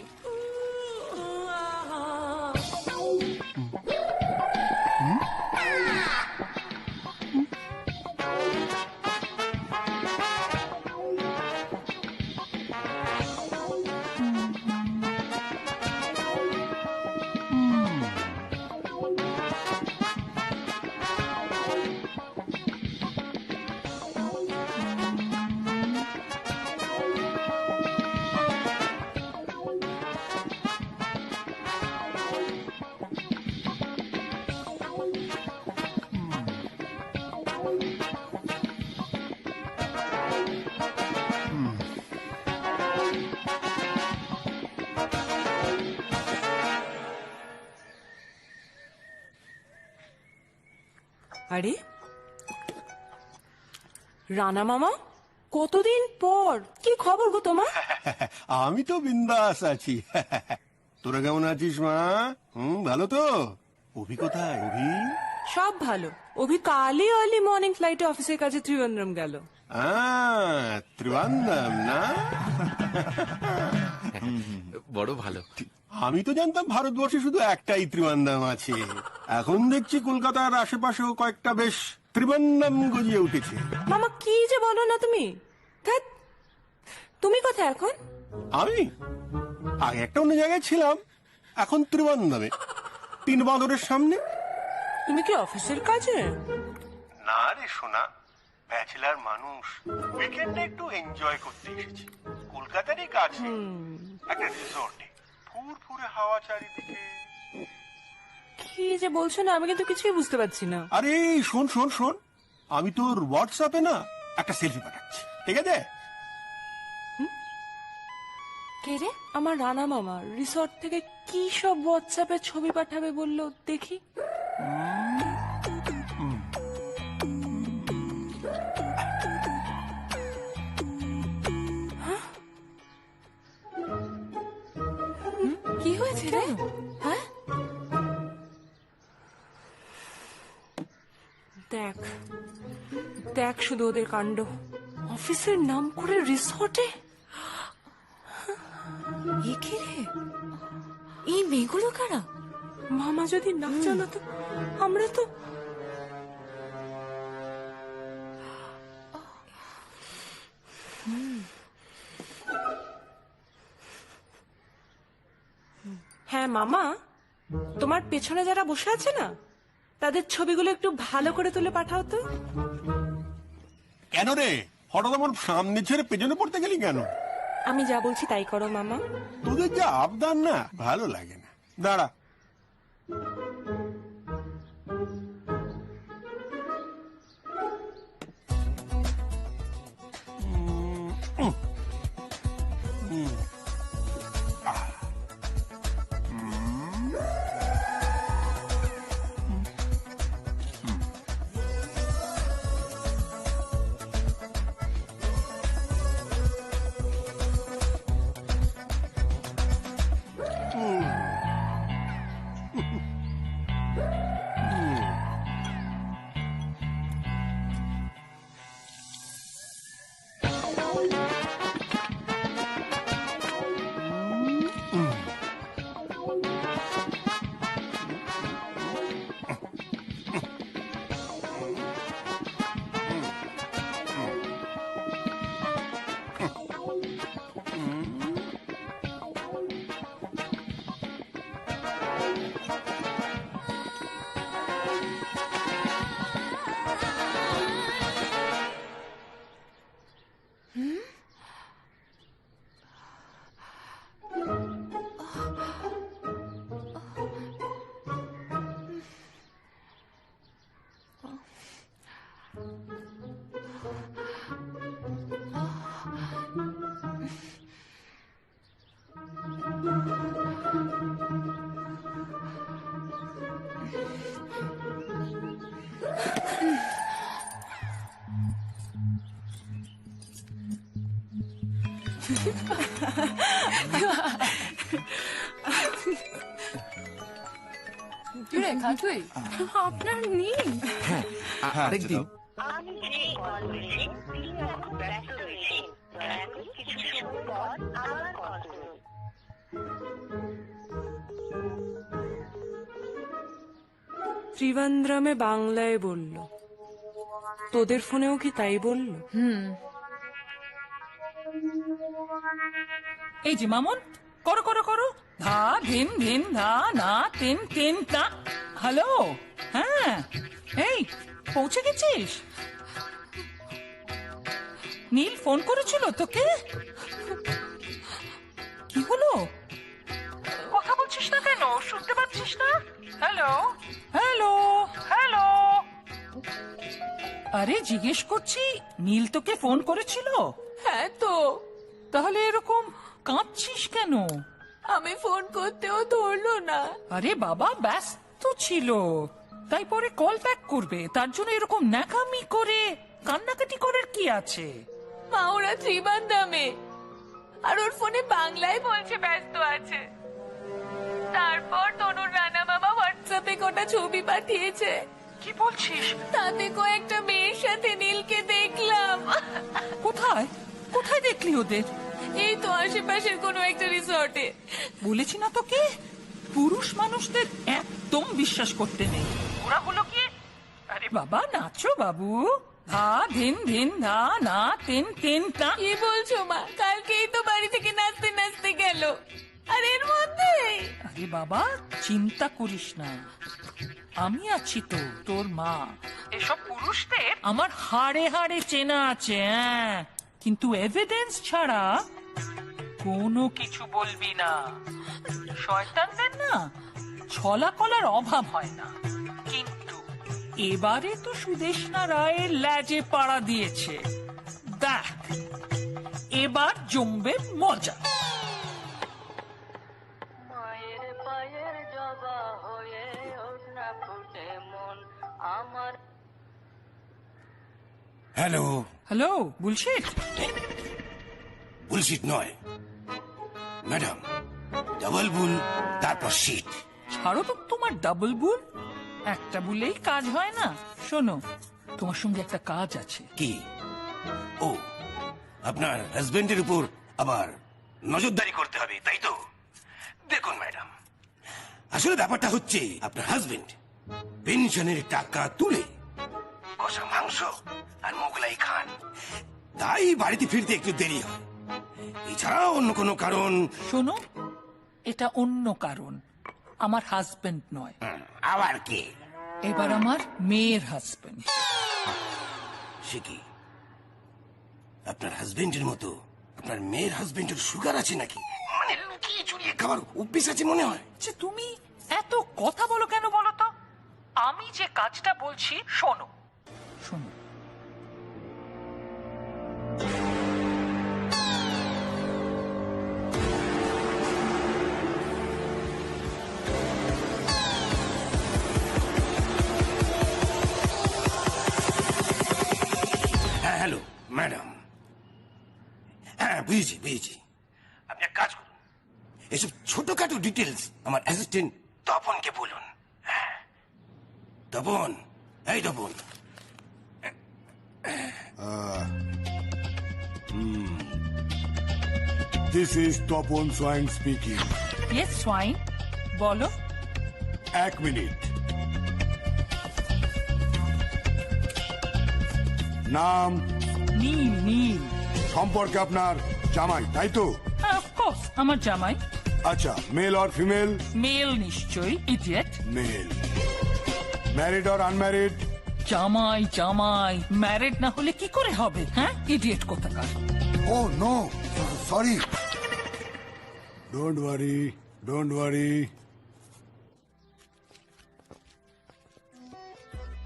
আরে রানা মামা, কতদিন পর, কি খবর গো তোমার? আমি তো বিন্দাস আছি। তোরা কেমন আছিস মা? ভালো তো? অভি কোথায়? অভি সব ভালো। অভি কালই আর্লি মর্নিং ফ্লাইটে অফিসের কাছে ত্রিবেন্দ্রম গেল। ত্রিবান্ধম না? বড় ভালো। আমি তো জানতাম ভারতবর্ষে শুধু একটাই ত্রিবান্ধম আছে। এখন দেখছি কলকাতার আশেপাশেও কয়েকটা বেশ ত্রিবান্ধম গজিয়ে উঠেছে। মামা কি যে বলো না তুমি। ধ্যাৎ, তুমি কোথায় এখন? আমি আগে একটা অন্য জায়গায় ছিলাম, এখন ত্রিবান্ধমে, 3 বাঁদরের সামনে। তুমি কি অফিসের কাজে? না রে সোনা, ব্যাচেলার মানুষ, উইকেন্ডে একটু এনজয় করতে এসেছি। কলকাতারই কাছে একটা রিসর্টে, ফুরফুরে হাওয়া চারিদিকে। কি যে বলছো না, আমি কিন্তু কিছুই বুঝতে পারছি না। আরে শোন শোন শোন, আমি তোর হোয়াটসঅ্যাপে না একটা সেলফি পাঠাচ্ছি, ঠিক আছে? কে রে? আমার রানা মামা রিসর্ট থেকে কি সব হোয়াটসঅ্যাপে ছবি পাঠাবে বললো, দেখি। কি হয়েছে রে? হ্যাঁ, দেখ দেখ শুধু ওদের কাণ্ড। অফিসের নাম করে রিসর্টে। এ কি রে? এই মেয়েগুলো কারা? মামা যদি না জানাতো, আমরা তো। হ্যাঁ মামা, তোমার পেছনে যারা বসে আছে না, তাদের ছবিগুলো একটু ভালো করে তুলে পাঠাও তো। কেন রে, হঠাৎ আমার সামনে ছেড়ে পেছনে পড়তে গেলি কেন? আমি যা বলছি তাই করো মামা। তোদের যে আবদার না, ভালো লাগে না। দাঁড়া, রে খাটুই আপনার নীল আরেকদিন আমি যে কল করেছি তিনি এখন ব্যস্ত রয়েছেন দয়া করে কিছু সময় পর আবার কল করুন। ত্রিবান্দ্রমে বাংলায় বলল, তোদের ফোনেও কি তাই বলল? এই যে মামুন, করো করো করো, ধা ধিন ধিন ধা না তিন তিন তা। হ্যালো, হ্যাঁ, এই পৌঁছে গেছিস? নীল ফোন করেছিল তোকে? কি হলো? কথা বলছিস না কেন? শুনতে পাচ্ছিস না? হ্যালো হ্যালো হ্যালো, আরে জিজ্ঞেস করছি, নীল তোকে ফোন করেছিল? হ্যাঁ তো, তাহলে এরকম কাঁদছিস কেন? আমি ফোন করতেও ধরলো না। আরে বাবা ব্যস্ত ছিল, তাই পরে কল ব্যাক করবে, তার জন্য এরকম ন্যাকামি করে কান্নাকাটি করার কি আছে? মা ওরা ত্রিবান্দ্রমে, আর ওর ফোনে বাংলায় বলছে ব্যস্ত আছে। তারপর তনুর রানা মামা হোয়াটসঅ্যাপে কটা ছবি পাঠিয়েছে। কি বলছিস? তাতে কয়েকটা মেয়ের সাথে নীলকে দেখলাম। কোথায় কোথায় দেখলি ওদের? এই তো আশেপাশের কোনো একটা রিসর্টে। বলেছি না তোকে, পুরুষ মানুষদের একদম বিশ্বাস করতে নেই। ওরা হলো কি, আরে বাবা নাচো বাবু, ধা ধিন ধিন ধা না তিন তিন তা। কি বলছো মা? কালকেই তো বাড়ি থেকে নাচতে নাচতে গেল, আর এর মধ্যে? আরে বাবা চিন্তা করিস না, আমি আছি তো, তোর মা। এসব পুরুষদের আমার হাড়ে হাড়ে চেনা আছে, হ্যাঁ, কিন্তু এভিডেন্স ছাড়া কোনো কিছু বলবি না। শয়তানদের না ছলা কলার অভাব হয় না, কিন্তু এবারে তো সুদেষ্ণা রায়ের ল্যাজে পাড়া দিয়েছে। দেখ এবার জমবে মজা। মায়ের পায়ের জবা হয়ে ওঠ না ফুটে মন আমার। Hello hello, bullshit? বুলশিট নয় ম্যাডাম, ডাবল বুল তারপর শিট। ছাড়ো তো তোমার ডাবল বুল, একটা বুলেই কাজ হয় না। শোনো, তোমার সঙ্গে একটা কাজ আছে। কি? ও, আপনার হাজবেন্ডের উপর আবার নজরদারি করতে হবে, তাই তো? দেখুন ম্যাডাম, আসলে ব্যাপারটা হচ্ছে আপনার হাজবেন্ড পেনশনের টাকা তুলে কষা মাংস আর মোগলাই খান, তাই বাড়িতে ফিরতে একটু দেরি হয়। এছাড়াও অন্য কোনো কারণ? শোনো, এটা অন্য কারণ, আমার হাজবেন্ড নয়। আবার কে? এবার আমার মেয়ের হাজবেন্ড। সে কি, আপনার হাজবেন্ডের মতো আপনার মেয়ের হাজবেন্ডের সুগার আছে নাকি? মানে লুকিয়ে চুরিয়ে খাবার অভ্যেস আছে মনে হয়। যে তুমি এত কথা বলো কেন বলো তো? আমি যে কাজটা বলছি শোনো শোনো। হ্যাঁ হ্যালো ম্যাডাম, হ্যাঁ বুঝেছি বুঝেছি। আপনি এক কাজ করুন, এসব ছোটখাটো ডিটেলস আমার অ্যাসিস্ট্যান্ট তপনকে বলুন। হ্যাঁ তপন, এই Tapan. This is Topon Swine speaking. Yes, Swine. বলো। এক মিনিট। নাম? নীল। নীল সম্পর্কে আপনার জামাই, তাই তো? অফকোর্স আমার জামাই। আচ্ছা, মেল অর ফিমেল? মেল নিশ্চয়ই, idiot. Male. Married or unmarried? জামাই জামাই, ম্যারিড না হলে কি করে হবে? হ্যাঁ, ইডিয়েট কোথাকার। Oh no, sorry. Don't worry, don't worry.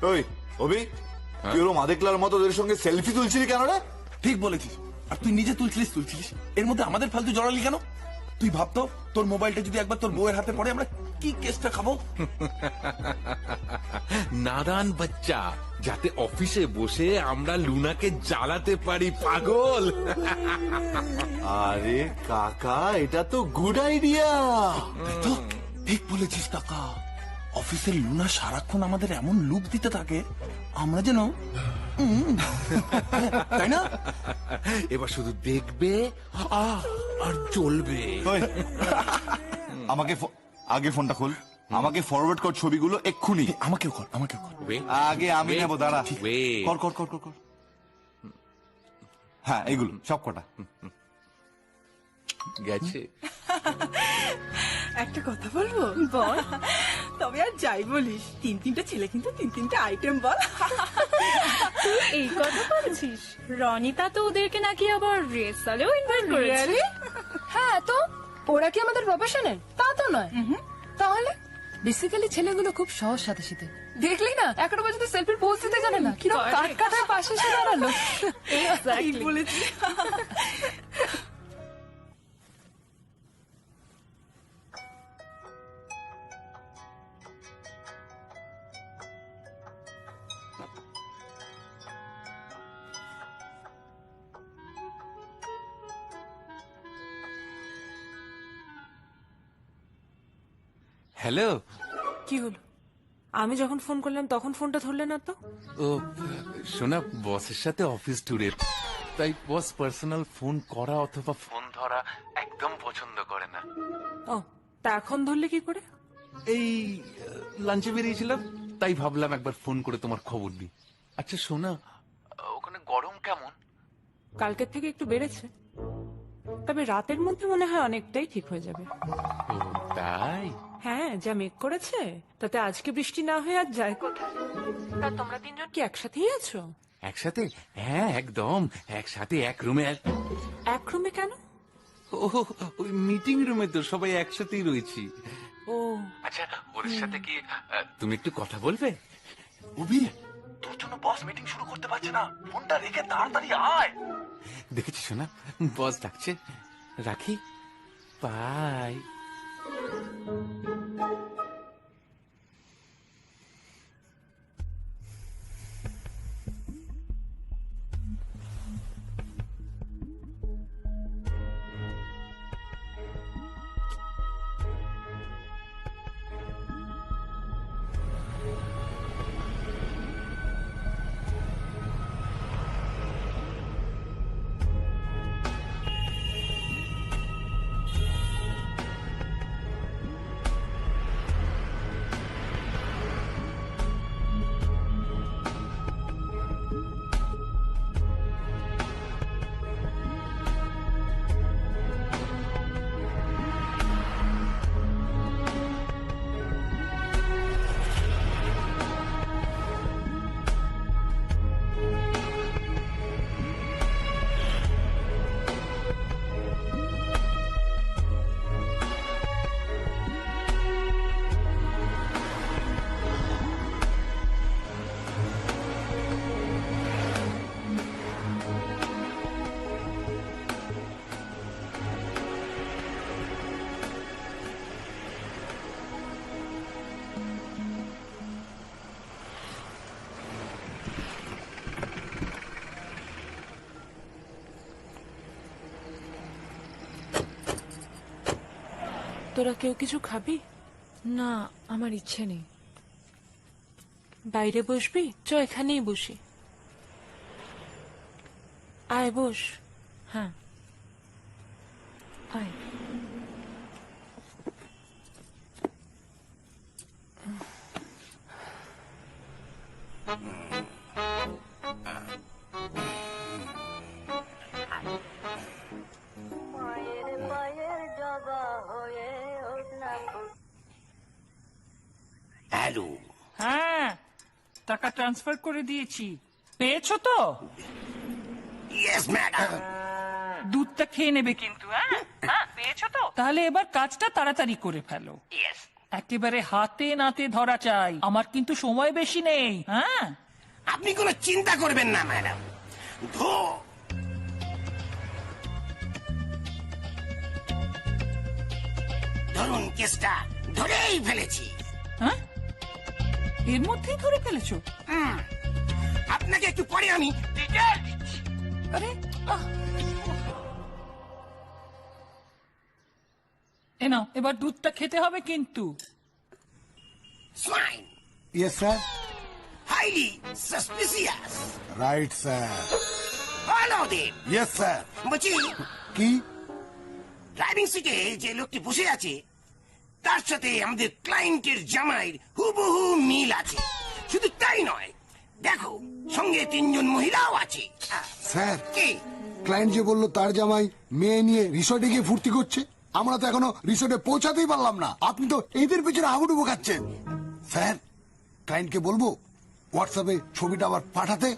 ওই অভি, তুই ওরম আদেকলার মতো ওদের সঙ্গে সেলফি তুলছিলি কেন রে? ঠিক বলেছিস, আর তুই নিজে তুলছিলিস, এর মধ্যে আমাদের ফালতু জড়ালি কেন? তুই ভাবতো তোর মোবাইলটা যদি একবার তোর বউয়ের হাতে পড়ে আমরা কি কেসটা খাবো? নাদান বাচ্চা, যাতে অফিসে বসে আমরা লুনাকে জ্বালাতে পারি, পাগল। আরে কাকা, এটা তো গুড আইডিয়া। তো ঠিক বলেছিস কাকা, অফিসের লুনা সারাক্ষণ আমাদের এমন লুক দিতে থাকে আমরা যেন তাই না? এবার শুধু দেখবে আর জ্বলবে। আমাকে আগে ফোনটা খোল, আমাকে ফরওয়ার্ড কর ছবিগুলো এক্ষুনি। আমাকেও কর, আমাকেও কর। আগে আমি নেবো, দাঁড়া। কর কর কর কর কর। হ্যাঁ এগুলো সব কটা গেছে। একটা কথা বলবো? বল। তবে আর যাই বলিস, 3-3টে ছেলে কিন্তু 3-3টে আইটেম বল। তুই এই কথা বলছিস? রনিতা তো ওদেরকে নাকি আবার রেসালেও ইনভাইট করেছে। হ্যাঁ, তো ওরা কি আমাদের প্রফেশনের? তা তো নয়। তাহলে বেসিক্যালি ছেলেগুলো খুব সহজ সাথে সাথে, দেখলি না এখনো পর্যন্ত সেলফির পোজ দিতে জানে না, কিরকম কাট কাটায় পাশে এসে দাঁড়ালো। ঠিক বলেছিস। হ্যালো। কি হলো? আমি যখন ফোন করলাম তখন ফোনটা ধরলে না তো? ও শোনা, বসের সাথে অফিস ট্যুরে, তাই বস পার্সোনাল ফোন করা অথবা ফোন ধরা একদম পছন্দ করে না। ও, তা এখন ধরলে কি করে? এই লাঞ্চে বেরিয়েছিলাম, তাই ভাবলাম একবার ফোন করে তোমার খবর দিই। আচ্ছা শোনা, ওখানে গরম কেমন? কালকের থেকে একটু বেড়েছে, তবে রাতের মধ্যে মনে হয় অনেকটাই ঠিক হয়ে যাবে। ও তাই? হ্যাঁ, যা মেঘ করেছে তাতে আজকে বৃষ্টি না হয়ে আর যায় কোথায়। তা তোমরা তিনজন কি একসাথেই আছো? একসাথে? হ্যাঁ একদম একসাথে, এক রুমে। এক রুমে কেন? ও ওই মিটিং রুমে তো সবাই একসাথেই রয়েছি। ও আচ্ছা, ওর সাথে কি তুমি একটু কথা বলবে? অভি, তোর জন্য বস মিটিং শুরু করতে পারছে না, ফোনটা রেখে তাড়াতাড়ি আয়। দেখেছি শোনা, বস ডাকছে, রাখি, বাই। তোরা কেউ কিছু খাবি? না, আমার ইচ্ছে নেই। বাইরে বসবি? চ, এখানেই বসি। আয় বস। হ্যাঁ আয়। হ্যালো। হ্যাঁ, টাকা ট্রান্সফার করে দিয়েছি, পেয়েছো তো? Yes madam. দুধটা খেয়ে নেবে কিন্তু। হ্যাঁ হ্যাঁ, পেয়েছো তো? তাহলে এবার কাজটা তাড়াতাড়ি করে ফেলো। একেবারে হাতে নাতে ধরা চাই, আমার কিন্তু সময় বেশি নেই। হ্যাঁ, আপনি কোনো চিন্তা করবেন না ম্যাডাম। ধরুন কেসটা ধরেই ফেলেছি। হ্যাঁ, এর মধ্যেই ধরে ফেলেছো? আপনাকে একটু পরে আমি ডিটেইল দিচ্ছি। আরে এ নাও, এবার দুধটা খেতে হবে কিন্তু। swine, yes sir. highly suspicious. Right sir. Follow them. Yes sir. বলছি কি? ড্রাইভিং সিটে যে লোকটি বসে আছে তার সাথে আমাদের ক্লায়েন্টের জামাইয়ের হুবহু মিল আছে। শুধু তাই নয়, দেখো সঙ্গে 3 জন মহিলাও আছে। স্যার, কি? ক্লায়েন্ট যে বললো তার জামাই মেয়ে নিয়ে রিসোর্টে গিয়ে ফুর্তি করছে, আমরা তো এখনো রিসোর্টে পৌঁছাতেই পারলাম না, আপনি তো এদের পেছনে হাবুডুবু খাচ্ছেন। স্যার, ক্লায়েন্টকে বলবো হোয়াটসঅ্যাপে ছবিটা আবার পাঠাতে।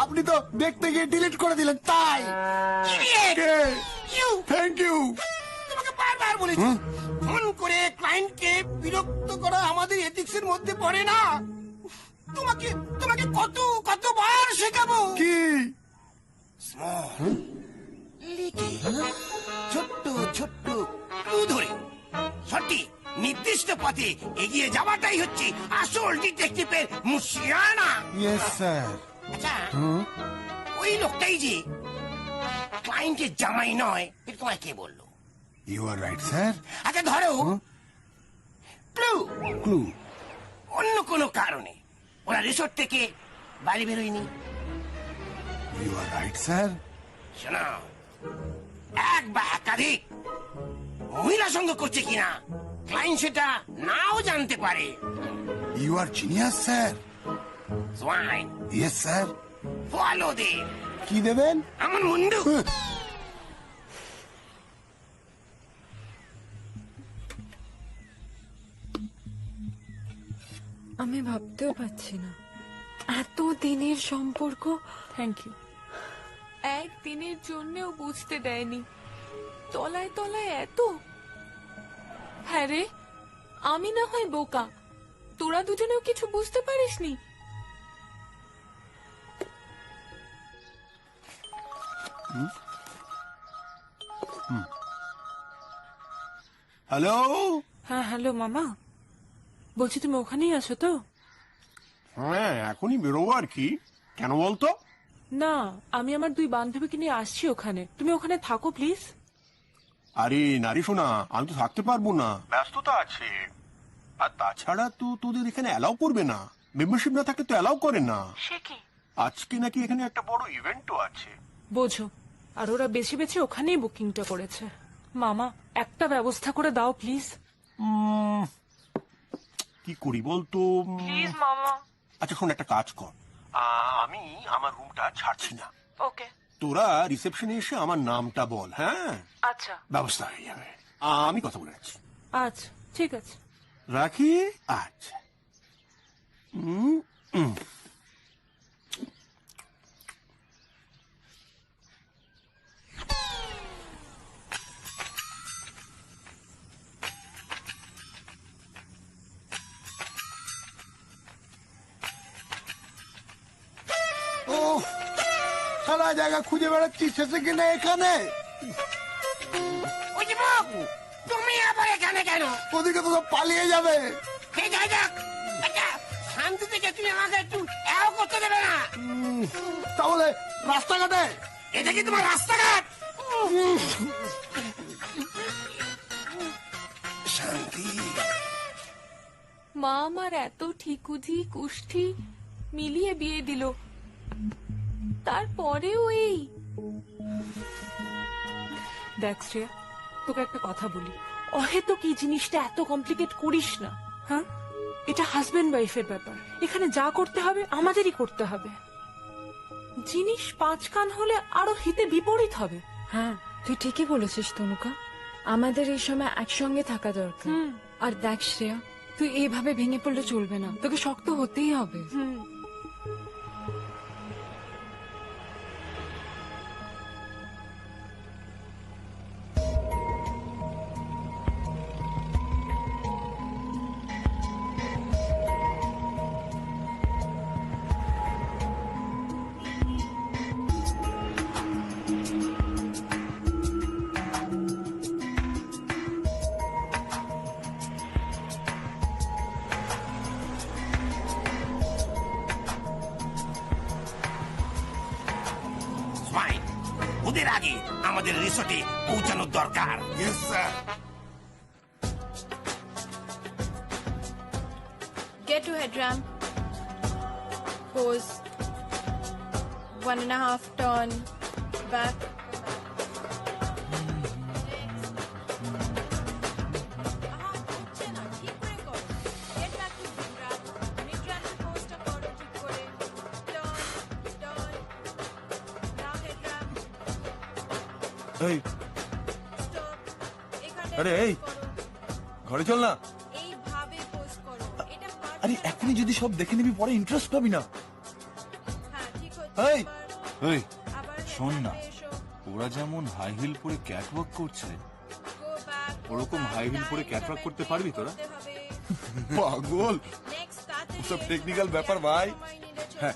আপনি তো দেখতে গিয়ে ডিলিট করে দিলেন তাই। Thank you. তোমাকে বারবার বলেছি ফোন করে ক্লায়েন্টকে বিরক্ত করা আমাদের এথিক্সের মধ্যে পড়ে না। তোমাকে তোমাকে কতবার শেখাবো। কি? লিখে ছোট্ট ছোট্ট ক্লু ধরে সঠিক নির্দিষ্ট পথে এগিয়ে যাওয়াটাই হচ্ছে আসল ডিটেকটিভের মুশিয়ানা। Yes sir. আচ্ছা, ওই লোকটাই যে ক্লায়েন্টের জামাই নয়, এটা তোমায় কে বললো? You are right sir. আচ্ছা ধরো ক্লু ক্লু অন্য কোনো কারণে ওরা রিসোর্ট থেকে বাড়ি বেরোয়নি। You are right sir. শোনো, এক বা একাধিক মহিলা সঙ্গ করছে কিনা ক্লায়েন্ট সেটা নাও জানতে পারে। You are genius sir. Swain. Yes sir. Follow দে। কি দেবেন? আমার মুন্ডু। আমি ভাবতেও পারছি না, এত দিনের সম্পর্ক। Thank you. একদিনের জন্যও বুঝতে দেয়নি, তলায় তলায় এত। হ্যাঁ রে, আমি না হয় বোকা, তোরা দুজনেও কিছু বুঝতে পারিসনি। হ্যালো। হ্যাঁ হ্যালো মামা, বলছি তুমি ওখানেই আছো তো? হ্যাঁ, এখনই বেরোবো আর কি। কেন বলতো? না, আমি আমার 2 বান্ধবীকে নিয়ে আসছি ওখানে, তুমি ওখানে থাকো প্লিজ। আরে নারী শোনা, আমি তো থাকতে পারবো না, ব্যস্ততা আছে। আর তাছাড়া তো তোদের এখানে অ্যালাউ করবে না, মেম্বারশিপ না থাকলে তো অ্যালাউ করে না। সে কি? আজকে নাকি এখানে একটা বড় ইভেন্টও আছে। বোঝো, আর ওরা বেছে বেছে ওখানেই বুকিংটা করেছে। মামা, একটা ব্যবস্থা করে দাও প্লিজ। কি করি বলতো? প্লিজ মামা। আচ্ছা শোন, একটা কাজ কর, আমি আমার রুমটা ছাড়ছি না, ওকে। তোরা রিসেপশনে এসে আমার নামটা বল, হ্যাঁ? আচ্ছা ব্যবস্থা হয়ে যাবে, আমি কথা বলে যাচ্ছি। আচ্ছা ঠিক আছে, রাখি। আচ্ছা। ও সারা জায়গা খুঁজে বেড়াচ্ছি, শেষে কিনা এখানে। ওই যে বাপ, তুমি আবার এখানে কেন? ওদিকে তো সব পালিয়ে যাবে। শান্তি থেকে তুমি আমাকে একটু এও করতে দেবে না? তাহলে রাস্তাঘাটে। এটা কি তোমার রাস্তাঘাট? শান্তি। মা আমার এত ঠিকুজি কুষ্ঠি মিলিয়ে বিয়ে দিল, তারপরেও এই। দেখ শ্রেয়া, তোকে একটা কথা বলি, অহেতুক এই জিনিসটা এত কমপ্লিকেট করিস না। হ্যাঁ, এটা হাজবেন্ড ওয়াইফের ব্যাপার, এখানে যা করতে হবে আমাদেরই করতে হবে। জিনিস 5 কান হলে আরো হিতে বিপরীত হবে। হ্যাঁ, তুই ঠিকই বলেছিস তনুকা, আমাদের এই সময় একসঙ্গে থাকা দরকার। আর দেখ শ্রেয়া, তুই এইভাবে ভেঙে পড়লে চলবে না, তোকে শক্ত হতেই হবে। ওদের আগে আমাদের রিসোর্টে পৌঁছানোর দরকার। Yes sir. to head ramp. Pose. 1.5 turn. Back. এই আরে এই ঘরে চল না। আরে এখনই যদি সব দেখে নিবি পরে ইন্টারেস্ট পাবি না। এই এই শোন না, ওরা যেমন হাই হিল পরে ক্যাটওয়াক করছে, ওরকম হাই হিল পরে ক্যাটওয়াক করতে পারবি তোরা? পাগল, সব টেকনিক্যাল ব্যাপার ভাই। হ্যাঁ,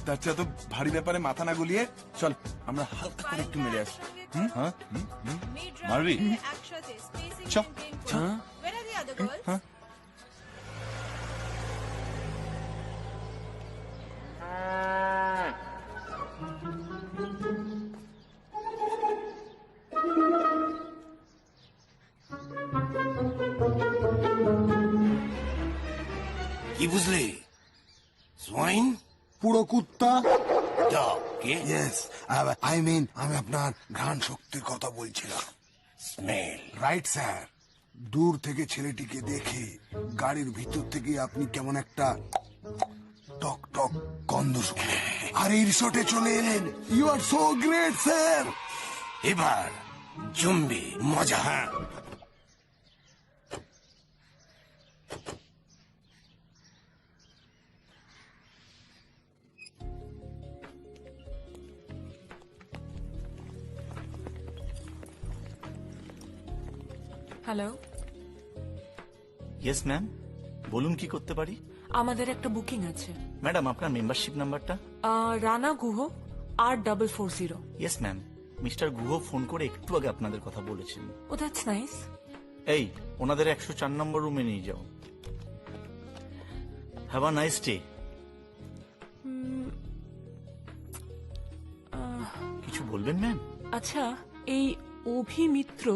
তার চেয়ে তো ভারী ব্যাপারে মাথা না গুলিয়ে চল আমরা হালকা করে একটু মেরে আসি। হ্যাঁ মারবি? চল। হ্যাঁ কি বুঝলে? সোয়াইন? পুরো কুত্তা। ইয়েস, আই মিন আমি আপনার ঘ্রাণ শক্তির কথা বলছিলাম। স্মেল। Right sir. দূর থেকে ছেলেটিকে দেখে গাড়ির ভিতর থেকে আপনি কেমন একটা টক টক গন্ধ শুনলেন আর এই রিসোর্টে চলে এলেন। You are so great sir. এবার জমবে মজা। হ্যাঁ হ্যালো, ইয়েস ম্যাম, বলুন কি করতে পারি? আমাদের একটা বুকিং আছে। ম্যাডাম আপনার মেম্বারশিপ নাম্বারটা? Rana Guha R440। Yes ma'am, mister Guha phone করে একটু আগে আপনাদের কথা বলেছেন। ও দ্যাটস নাইস। এই ওনাদের 104 নম্বর রুমে নিয়ে যাও। Have a nice day. কিছু বলবেন ম্যাম? আচ্ছা, এই অভি মিত্র,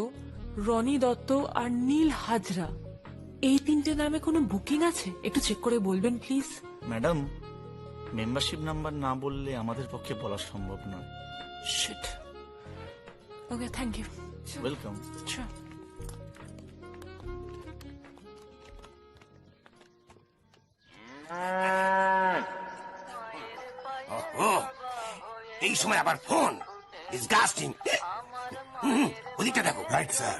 রনি দত্ত আর নীল হাজরা, এই তিনটে নামে কোনো বুকিং আছে? একটু চেক করে বলবেন প্লিজ। ম্যাডাম, মেম্বারশিপ নাম্বার না বললে আমাদের পক্ষে বলা সম্ভব নয়। Shit. Okay, thank you. Welcome. Sure. এই সময় আবার ফোন। ডিসগাস্টিং। ওদিকটা দেখো। Right sir.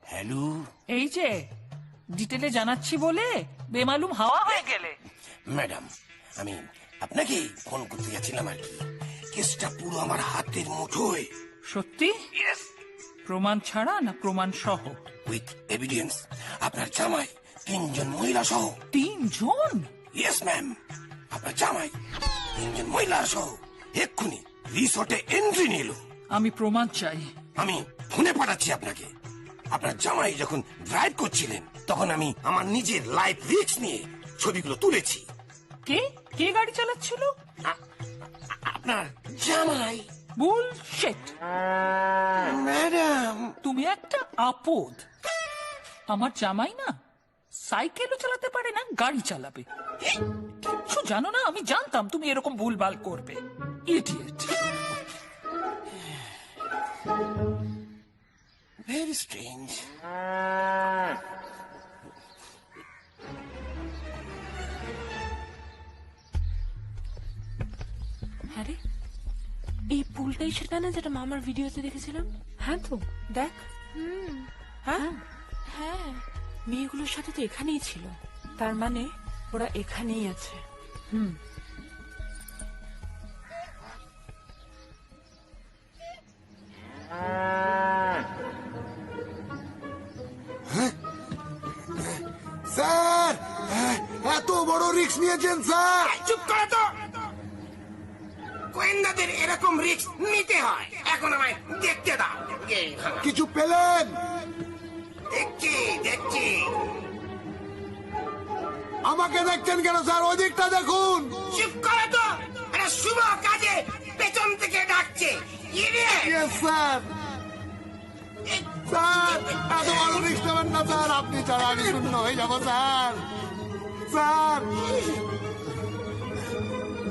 হ্যালো। এই যে ডিটেলে জানাচ্ছি বলে বেমালুম হাওয়া হয়ে গেলে। ম্যাডাম, আমি আপনাকে ফোন করতে যাচ্ছিলাম আর কি। কেসটা পুরো আমার হাতের মুঠোয়। সত্যি? প্রমাণ ছাড়া না প্রমাণ সহ? With evidence. আপনার জামাই 3 জন মহিলা সহ। 3 জন? ইয়েস ম্যাম, আপনার জামাই 3 জন মহিলা সহ এক্ষুনি রিসোর্টে এন্ট্রি নিল। আমি প্রমাণ চাই। আমি ফোনে পাঠাচ্ছি আপনাকে। আপনার জামাই যখন ড্রাইভ করছিলেন তখন আমি আমার নিজের লাইফ রিস্ক নিয়ে ছবিগুলো তুলেছি। কে কে গাড়ি চালাচ্ছিল? আপনার জামাই। বুলশিট ম্যাডাম, তুমি একটা আপদ। আমার জামাই না সাইকেলও চালাতে পারে না, গাড়ি চালাবে। কিছু জানো না? আমি জানতাম তুমি এরকম ভুলভাল করবে। ইডিয়েট। Very strange. আরে, এই পুলটাই সেটা না যেটা মামার ভিডিওতে দেখেছিলাম? হ্যাঁ তো, দেখ। হ্যাঁ হ্যাঁ, মেয়েগুলোর সাথে তো এখানেই ছিল। তার মানে ওরা এখানেই আছে। স্যার, এত বড় রিস্ক নিয়েছেন স্যার। চুপ করো তো। গোয়েন্দাদের এরকম রিস্ক নিতে হয়। এখন আমায় দেখতে দাও। কিছু পেলেন? দেখছি দেখছি। আমাকে দেখছেন কেন স্যার? ওই দিকটা দেখুন। চুপ করো তো। একটা শুভ কাজে পেছন থেকে ডাকছে। Yes, sir. স্যার, এত বড় রিস্ক নেবেন না স্যার। আপনি ছাড়া আমি শূন্য হয়ে যাবো স্যার। স্যার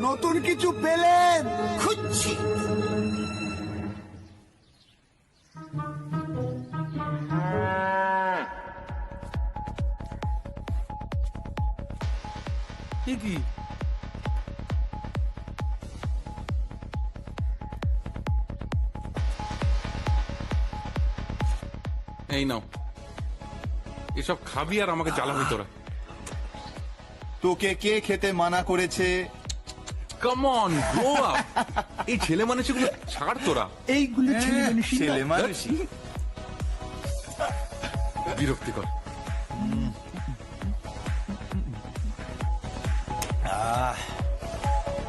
নতুন কিছু পেলেন? খুঁজছি। কি এই নাও, এসব খাবি আর আমাকে জ্বালাবি তোরা। তোকে কে খেতে মানা করেছে? Come on, grow up. এই ছেলে মানুষগুলো ছাড় তোরা। এইগুলো ছেলে মানুষই। বিরক্তিকর।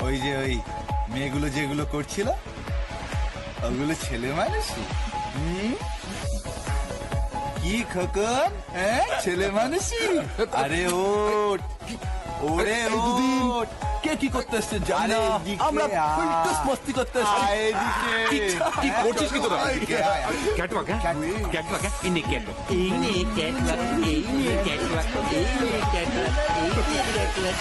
ওই যে ওই মেয়েগুলো যেগুলো করছিল ওগুলো ছেলে মানুষই। কি খোকন, হ্যাঁ ছেলে মানুষই। আরে ওঠ, ওরে ওঠ। কে কি করতে এসছে জানি না, আমরা মস্তি করতে কি করছিস কি তোরা? ক্যাটওয়াক, ক্যাটওয়াক, ইনি ক্যাটওয়াক, ইনি ক্যাটওয়াক, ইনি ক্যাটওয়াক, ইনি ক্যাটওয়াক, ইনি ক্যাটওয়াক।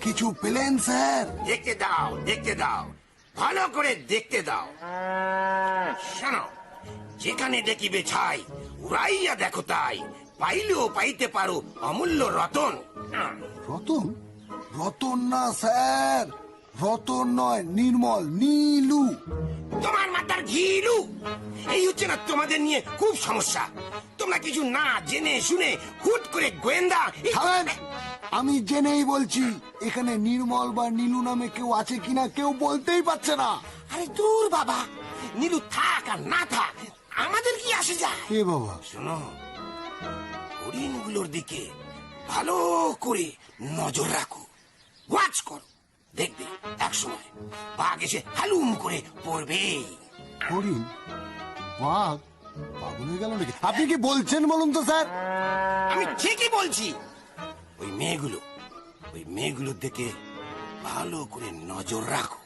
কিছু পেলেন স্যার? দেখতে দাও, দেখতে দাও, ভালো করে দেখতে দাও। শোনো, যেখানে দেখিবে ছাই উড়াইয়া দেখো তাই, পাইলেও পাইতে পারো অমূল্য রতন। রতন? রতন না স্যার, রতন নয়, নির্মল, নীলু। তোমার মাথার ঘিলু। এই হচ্ছে না তোমাদের নিয়ে খুব সমস্যা। তোমরা কিছু না জেনে শুনে হুট করে গোয়েন্দা। আমি জেনেই বলছি, এখানে নির্মল বা নীলু নামে কেউ আছে কিনা কেউ বলতেই পারছে না। আরে দূর বাবা, নীলু থাক আর না থাক আমাদের কি আসে যায়? এ বাবা, শোনো, হরিণগুলোর দিকে ভালো করে নজর রাখো, ওয়াচ করো। দেখবে একসময় বাঘ এসে হালুম করে পড়বে। হরিণ? বাঘ? পাগল হয়ে গেল নাকি? আপনি কি বলছেন বলুন তো স্যার? আমি ঠিকই বলছি। ওই মেয়েগুলোর দিকে ভালো করে নজর রাখো।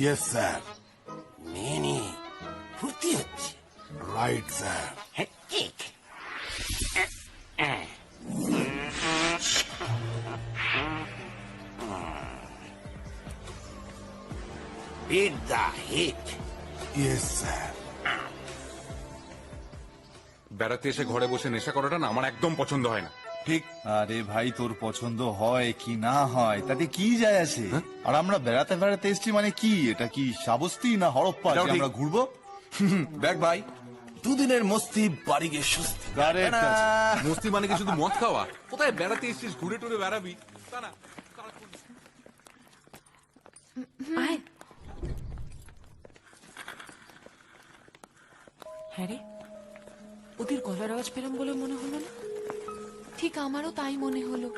Yes sir. মেয়ে নিয়ে ফুর্তি হচ্ছে। Right sir. হ্যাঁ ঠিক। Beat the heat. Yes sir. বেড়াতে এসে ঘরে বসে নেশা করাটা না আমার একদম পছন্দ হয় না। ঠিক। আরে ভাই, তোর পছন্দ হয় কি না হয় তাতে কি যায় আসে? আর আমরা বেড়াতে বেড়াতে এসছি মানে কি, এটা কি সাবস্তি না হরপ্পা যে আমরা ঘুরবো? দেখ ভাই, দুদিনের মস্তি, বাড়ি গিয়ে সুস্তি। মস্তি মানে কি শুধু মদ খাওয়া? কোথায় বেড়াতে এসেছিস, ঘুরে টুরে বেড়াবি তা না। হ্যাঁ রে, ওদের গলার আওয়াজ পেলাম বলে মনে হলো না? ঠিক আমারও তাই মনে হলো।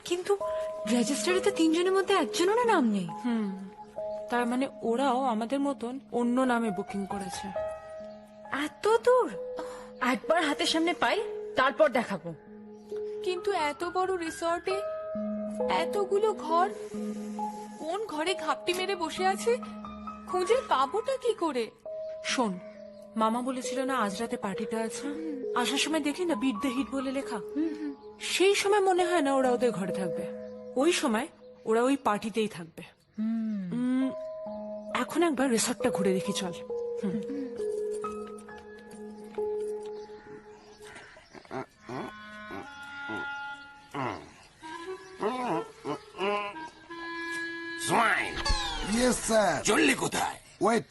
কিন্তু রেজিস্টারিতে তিনজনের মধ্যে একজনেরও নাম নেই। তার মানে ওরাও আমাদের মতন অন্য নামে বুকিং করেছে। এত দূর? একবার হাতের সামনে পাই তারপর দেখাবো। কিন্তু এত বড় রিসর্টে এতগুলো ঘর, কোন ঘরে ঘাপটি মেরে বসে আছে খুঁজে পাবোটা কি করে? শোন, মামা বলেছিল না আজ রাতে পার্টিটা আছে, আসার সময় দেখলি না বিট দ্য হিট বলে লেখা। সেই সময় মনে হয় না ওরা ওদের ঘরে থাকবে, ওই সময় ওরা ওই পার্টিতেই থাকবে। এখন একবার রিসর্টটা ঘুরে দেখি চল। Yes sir. চললে কোথায়? ওয়েট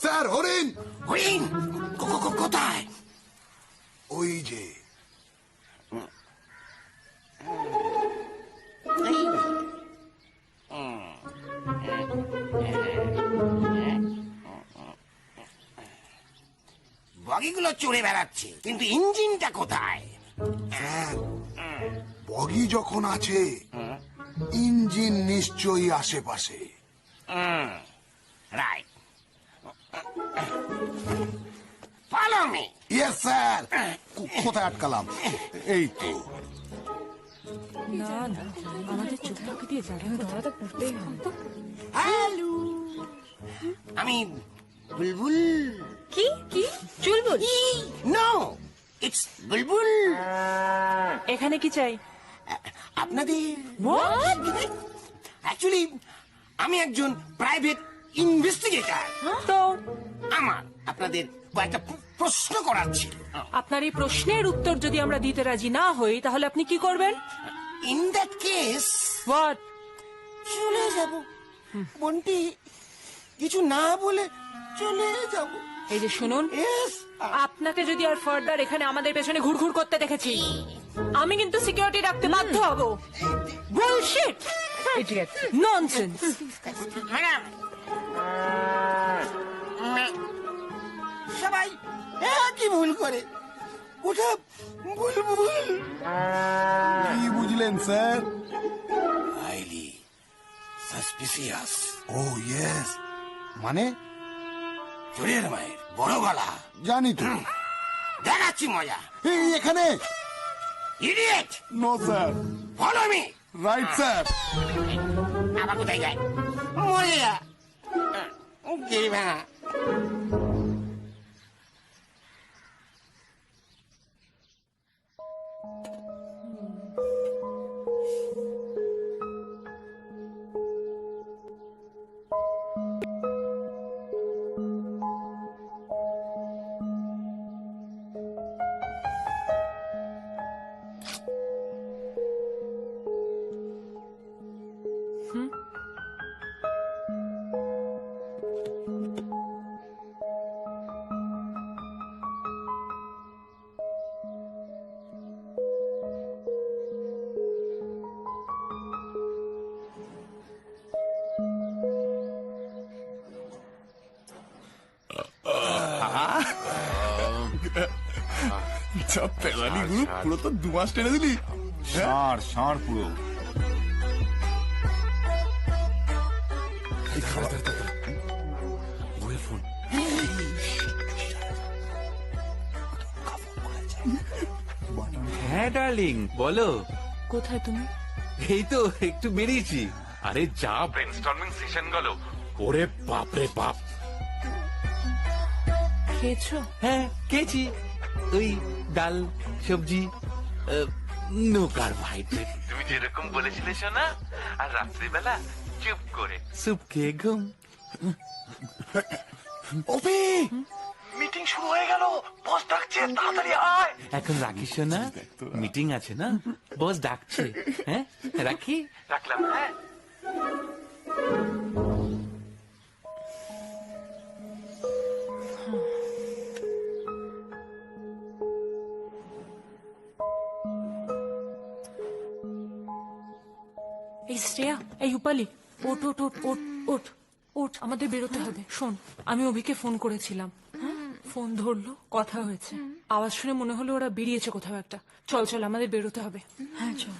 স্যার, হরিণ। হরিণ কোথায়? ওই যে। বগিগুলো চড়ে বেড়াচ্ছে, কিন্তু ইঞ্জিনটা কোথায়? বগি যখন আছে, ইঞ্জিন নিশ্চয়ই আশেপাশে। Right. Follow me. Yes sir. কোথায় আটকালাম? এই তো। না না আমাদের চোখ ফাঁকি দিয়ে যাবে ধরা তো পড়তেই হবে। হ্যালো, আমি বুলবুল। কি কি চুলবুল? নো, ইটস বুলবুল। এখানে কি চাই আপনাদের? অ্যাকচুয়ালি আমি একজন প্রাইভেট ইনভেস্টিগেটর। তো আমার আপনাদের কয়েকটা প্রশ্ন করার ছিল। আপনার এই প্রশ্নের উত্তর যদি আমরা দিতে রাজি না হই তাহলে আপনি কি করবেন? In that case what? চলে যাব বন্টি, কিছু না বলে চলে যাব। এই যে শুনুন, আপনাকে যদি আর ফার্দার এখানে আমাদের পেছনে ঘুরঘুর করতে দেখেছি আমি কিন্তু সিকিউরিটি রাখতে বাধ্য হব। Bullshit, idiot, nonsense. ম্যাডাম, সবাই একই ভুল করে, ওটা বুলবুল। কি বুঝলেন sir? Highly suspicious. Oh yes, মানে চোরের মায়ের বড় গলা। জানি তো। দেখাচ্ছি মজা। এই এখানে। Idiot. No sir. Follow me. Right sir. আবার কোথায় যায়? মরে যা। গেড়ি ভাঙা। যা পেলানি গ্রুপ, পুরো তো 2 মাস টেনে দিলি। ষাঁড় ষাঁড় পুরো। হ্যাঁ ডার্লিং, বলো। কোথায় তুমি? এই তো একটু বেরিয়েছি। আরে যা ব্রেনস্টর্মিং সেশন গেল, ওরে বাপ রে বাপ। খেয়েছো? হ্যাঁ খেয়েছি, ওই ডাল সবজি, নো কার্বোহাইড্রেট, তুমি যেরকম বলেছিলে শোনা। আর রাত্রিবেলা চুপ করে স্যুপ খেয়ে ঘুম। ওপি, মিটিং শুরু হয়ে গেল, বস ডাকছে, তাড়াতাড়ি আয়। এখন রাখি শোনা, মিটিং আছে না, বস ডাকছে। হ্যাঁ রাখি, রাখলাম। হ্যাঁ এই শ্রেয়া, এই উপালি, ওঠ ওঠ ওঠ ওঠ ওঠ ওঠ, আমাদের বেরোতে হবে। শোন, আমি অভিকে ফোন করেছিলাম, ফোন ধরলো, কথা হয়েছে, আওয়াজ শুনে মনে হলো ওরা বেরিয়েছে কোথাও একটা। চল চল, আমাদের বেরোতে হবে। হ্যাঁ চল।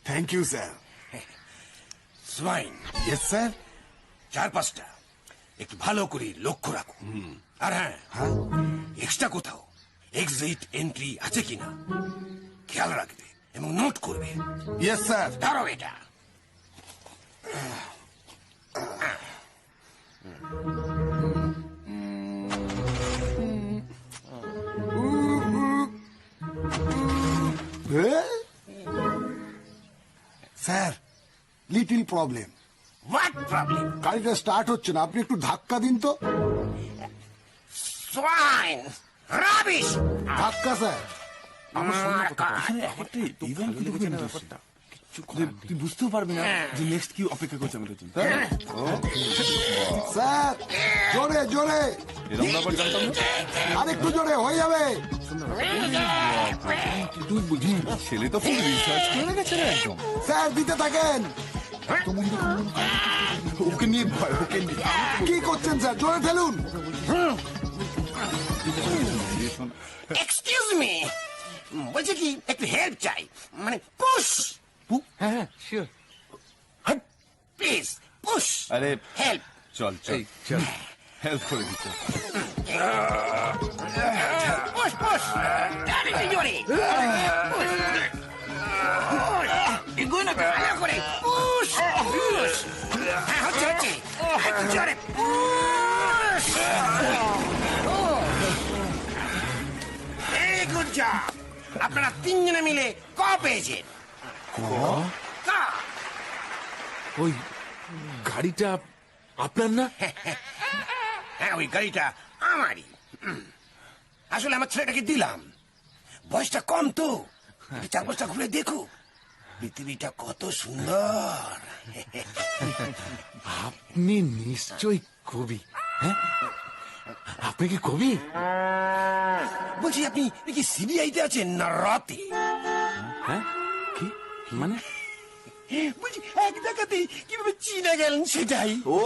Thank you sir. Swain. Yes sir. 4-5টা একটু ভালো করে লক্ষ্য রাখো। আর হ্যাঁ, এক্সট্রা কোথাও এক্সিট এন্ট্রি আছে কিনা খেয়াল রাখবে এবং নোট করবে। Yes sir. ধরো এটা। Sir, little problem. What problem? গাড়িটা স্টার্ট হচ্ছে না, আপনি একটু ধাক্কা দিন তো। Swine, rubbish. ধাক্কা স্যার। তুই বুঝতেও পারবি না যে নেক্সট কি অপেক্ষা করছে আমাদের জন্য। স্যার, জোরে জোরে, এরকম ব্যাপার জানতাম না। আরেকটু জোরে হয়ে যাবে। তুই বুঝি ছেলে তো ফুল রিসার্চ করে গেছে রে একদম। স্যার দিতে থাকেন। ওকে নিয়ে ভয়, ওকে নিয়ে। কি করছেন স্যার, জোরে ঠেলুন। এক্সকিউজ মি, বলছি কি একটু হেল্প চাই, মানে পুশ। হ্যাঁ শিওর। Please push. আরে হেল্প। চল চল চল হেল্প করে দিতে। Push push. আরেকটু জোরে। পুশ। এগুলো তো ভালো করে পুশ পুশ। হ্যাঁ হচ্ছে হচ্ছে। একটু জোরে পুশ। এই গুড জব। আপনারা তিনজনে মিলে ক পেয়েছেন। ক। ওই গাড়িটা আপনার না? হ্যাঁ ওই গাড়িটা আমারই। আসলে আমার ছেলেটাকে দিলাম, বয়সটা কম তো, একটু চারপাশটা ঘুরে দেখো, পৃথিবীটা কত সুন্দর। আপনি নিশ্চয়ই কবি। হ্যাঁ আপনি কি কবি? বলছি আপনি কি সিবিআইতে আছেন না রতে? হ্যাঁ কি মানে? বলছি এক দেখাতেই কিভাবে চিনে গেলেন সেটাই। ও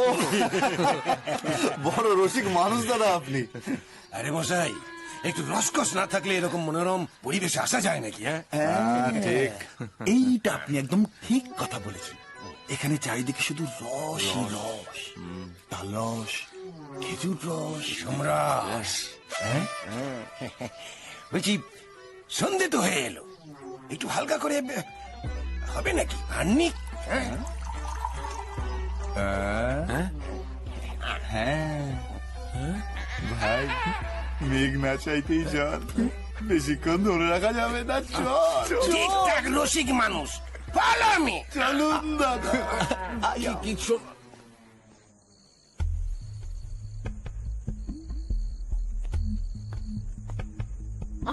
বড় রসিক মানুষ দাদা আপনি। আরে মশাই, একটু রসকস না থাকলে এরকম মনোরম পরিবেশে আসা যায় নাকি? হ্যাঁ ঠিক। এইটা আপনি একদম ঠিক কথা বলেছেন। এখানে চারিদিকে শুধু রসই রস, তালরস, খেজুর রস, সমরাস। হ্যাঁ বলছি সন্ধে তো হয়ে এলো, একটু হালকা করে হবে নাকি আন্নিক? হ্যাঁ ভাই, মেঘ না চাইতেই জল, বেশিক্ষণ ধরে রাখা যাবে না। চল ঠিকঠাক রসিক মানুষ, ফলো মি। চলুন দাদা। কিছু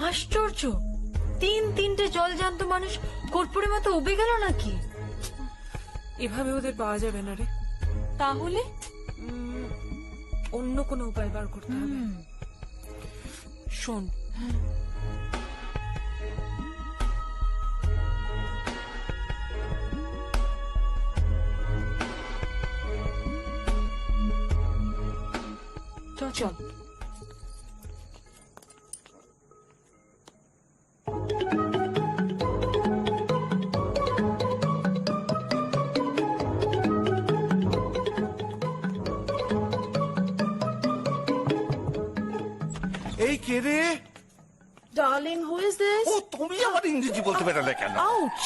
আশ্চর্য, তিনটে জলজান্ত মানুষ কর্পূরের মতো উবে গেল নাকি? এভাবে ওদের পাওয়া যাবে না রে। তাহলে অন্য কোনো উপায় বার করতে হবে। শোন, চল চল। এই কে রে? Darling, who is this? ও তুমি আমার ইংরেজি বলতে পারলে কেন? Ouch!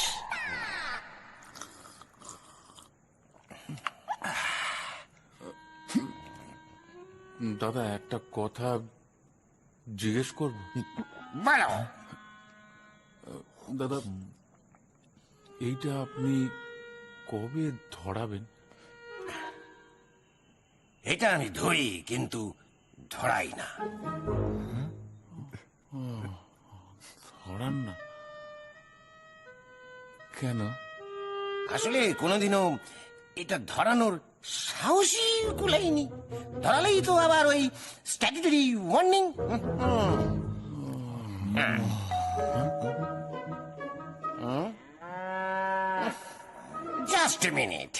দাদা একটা কথা জিজ্ঞেস করব? বলো। দাদা এইটা আপনি কবে ধরাবেন? এটা আমি ধরি কিন্তু ধরাই না। ধরান না কেন? আসলে কোনোদিনও এটা ধরানোর সাহসী কুলাইনি। ধরালেই তো আবার ওই statutory warning. Just a minute.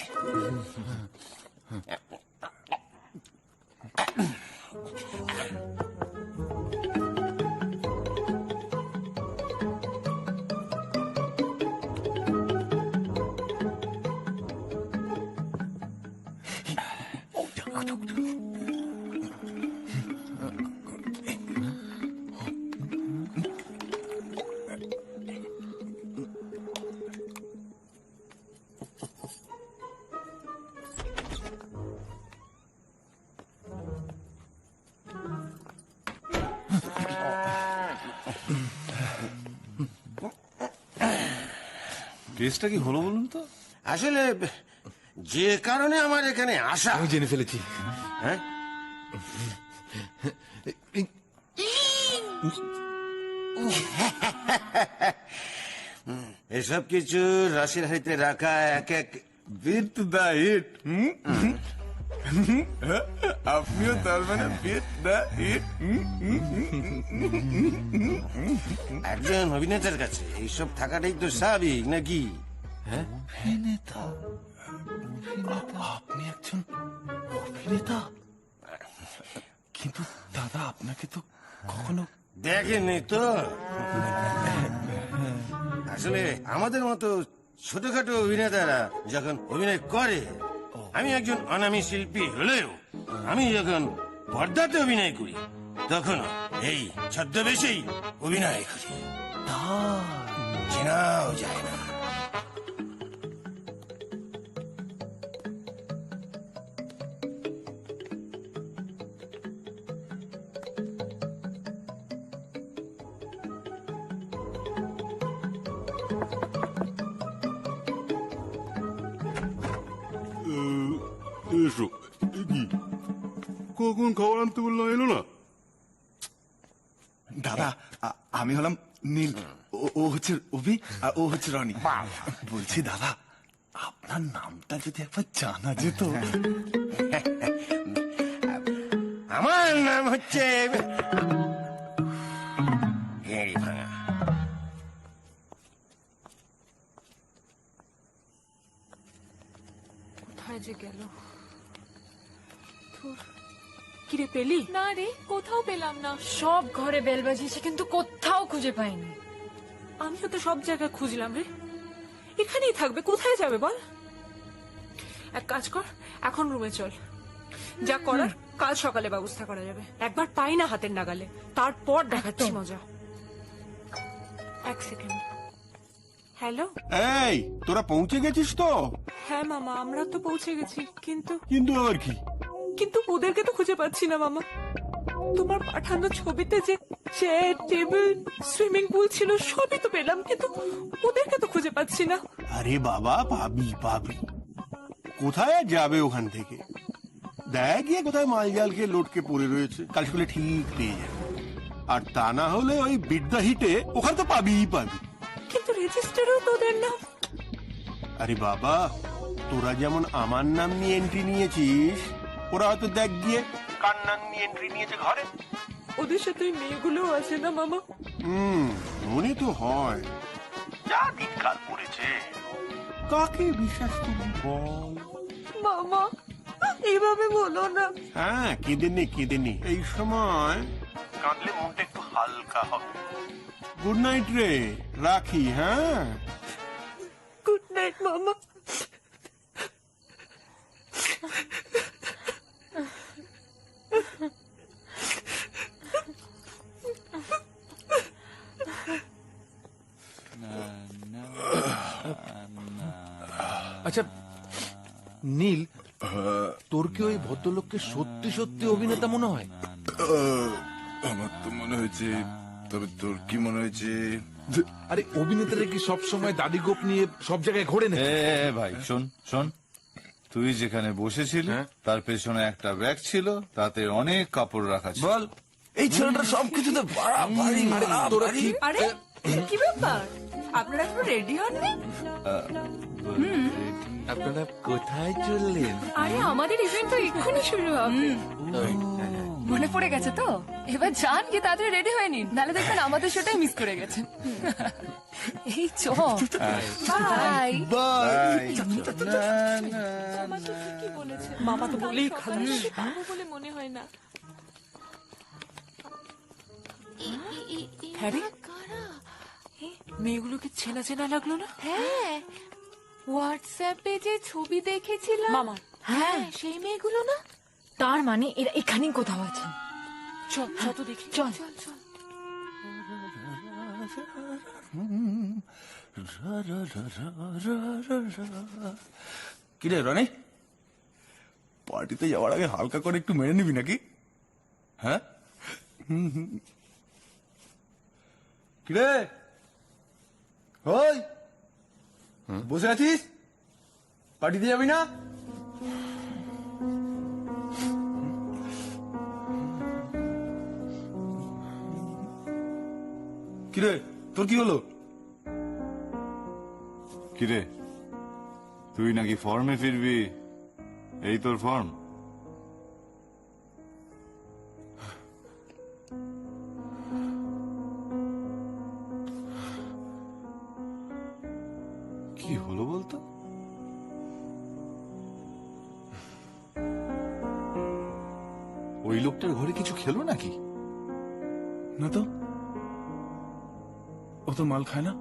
কেসটা কি হলো বলুন তো? আসলে যে কারণে আমার এখানে আসা, আমি জেনে ফেলেছি। হ্যাঁ এসব কিছু রাশির হাড়িতে রাখা এক এক বিট দা হিট। আপনিও তার মানে বিট দা হিট। একজন অভিনেতার কাছে এইসব থাকাটাই তো স্বাভাবিক নাকি? হ্যাঁ অভিনেতা? আপনি একজন অভিনেতা? কিন্তু দাদা আপনাকে তো কখনো দেখেননি তো। আসলে আমাদের মতো ছোটখাটো অভিনেতারা যখন অভিনয় করে, আমি একজন অনামী শিল্পী হলেও আমি যখন পর্দাতে অভিনয় করি তখন এই ছদ্মবেশেই অভিনয় করি, চেনাও যায় না। এসো, কি কখন খাবার আনতে বললো, এলো না? দাদা আমি হলাম নীল, ও হচ্ছে অভি আর ও হচ্ছে রনি। বলছি দাদা, আপনার নামটা যদি একবার জানা যেত। আমার নাম হচ্ছে গেঁড়ি ভাঙা। কোথায় যে গেল? কিরে পেলি? না রে, কোথাও পেলাম না। সব ঘরে বেল বাজিয়েছে কিন্তু কোথাও খুঁজে পাইনি। আমিও তো সব জায়গায় খুঁজলাম রে। এখানেই থাকবে, কোথায় যাবে বল? এক কাজ কর, এখন রুমে চল, যা করার কাল সকালে ব্যবস্থা করা যাবে। একবার পাই না হাতের নাগালে, তারপর দেখাচ্ছি মজা। এক সেকেন্ড। হ্যালো। এই, তোরা পৌঁছে গেছিস তো? হ্যাঁ মামা, আমরা তো পৌঁছে গেছি, কিন্তু কিন্তু আবার কি? কিন্তু ওদেরকে তো খুঁজে পাচ্ছি না মামা। তোমার পাঠানো ছবিতে যে চেয়ার, টেবিল, সুইমিং পুল ছিল সবই তো পেলাম, কিন্তু ওদেরকে তো খুঁজে পাচ্ছি না। আরে বাবা, পাবি পাবি। কোথায় আর যাবে ওখান থেকে? দেখ গিয়ে কোথায় মালজালকে লটকে পড়ে রয়েছে, কাল সকালে ঠিক পেয়ে যাবে। আর তা না হলে ওই বিদ্যা হিটে ওখানে তো পাবিই পাবি। কিন্তু রেজিস্টারেও তো ওদের নাম। আরে বাবা, তোরা যেমন আমার নাম নিয়ে এন্ট্রি নিয়েছিস, ওরা হয়তো দেখ গিয়ে কার নাম নিয়ে এন্ট্রি নিয়েছে ঘরে। ওদের সাথে ওই মেয়েগুলোও আছে না মামা? মনে তো হয়। যা দিনকাল পড়েছে, কাকে বিশ্বাস করবি বল? মামা এইভাবে বলো না। হ্যাঁ, কেঁদে নে। এই সময় কাঁদলে মনটা একটু হালকা হবে। গুড নাইট রে, রাখি। হ্যাঁ, গুড নাইট মামা। আচ্ছা নীল, তোর কি ওই ভদ্রলোককে সত্যি সত্যি অভিনেতা মনে হয়? আমার তো মনে হয়েছে, তবে তোর কি মনে হয়েছে? আরে অভিনেতারা কি সব সময় দাড়ি গোপ নিয়ে সব জায়গায় ঘোরে না? ভাই শোন শোন, তুই যেখানে বসেছিলি তার পেছনে একটা ব্যাগ ছিল, তাতে অনেক কাপড় রাখা ছিল। বল, এই ছেলেটা সবকিছুতে বাড়াবাড়ি। তোরা কি আরে কি ব্যাপার, আপনারা একটু রেডি হননি? আপনারা কোথায় চললেন? আরে আমাদের ইভেন্ট তো এক্ষুনি শুরু হবে। মনে পড়ে গেছে তো? এবার যান কি তাড়াতাড়ি রেডি হয়ে নিন, নাহলে দেখবেন আমাদের শোটাই মিস করে গেছেন। এই চ বাই বাই। কি বলেছে মামা? তো বলেই খালাস বলে মনে হয় না। হ্যাঁ রে, মেয়েগুলোকে চেনা চেনা লাগলো না? হ্যাঁ, হোয়াটসঅ্যাপে যে ছবি দেখেছিলাম মামা, হ্যাঁ সেই মেয়েগুলো না? তার মানে এরা এখানেই কোথাও আছে। চল চল তো দেখি। চল চল চল। কিরে রনি, পার্টিতে যাওয়ার আগে হালকা করে একটু মেরে নিবি নাকি? হ্যাঁ, কিরে ওই বসে আছিস, পার্টিতে যাবি না? কিরে তোর কি হলো? কিরে, তুই নাকি ফর্মে ফিরবি? এই তোর ফর্ম? কি হলো বলতো? ওই লোকটার ঘরে কিছু খেলো নাকি? না তো, ও তো মাল খায় না।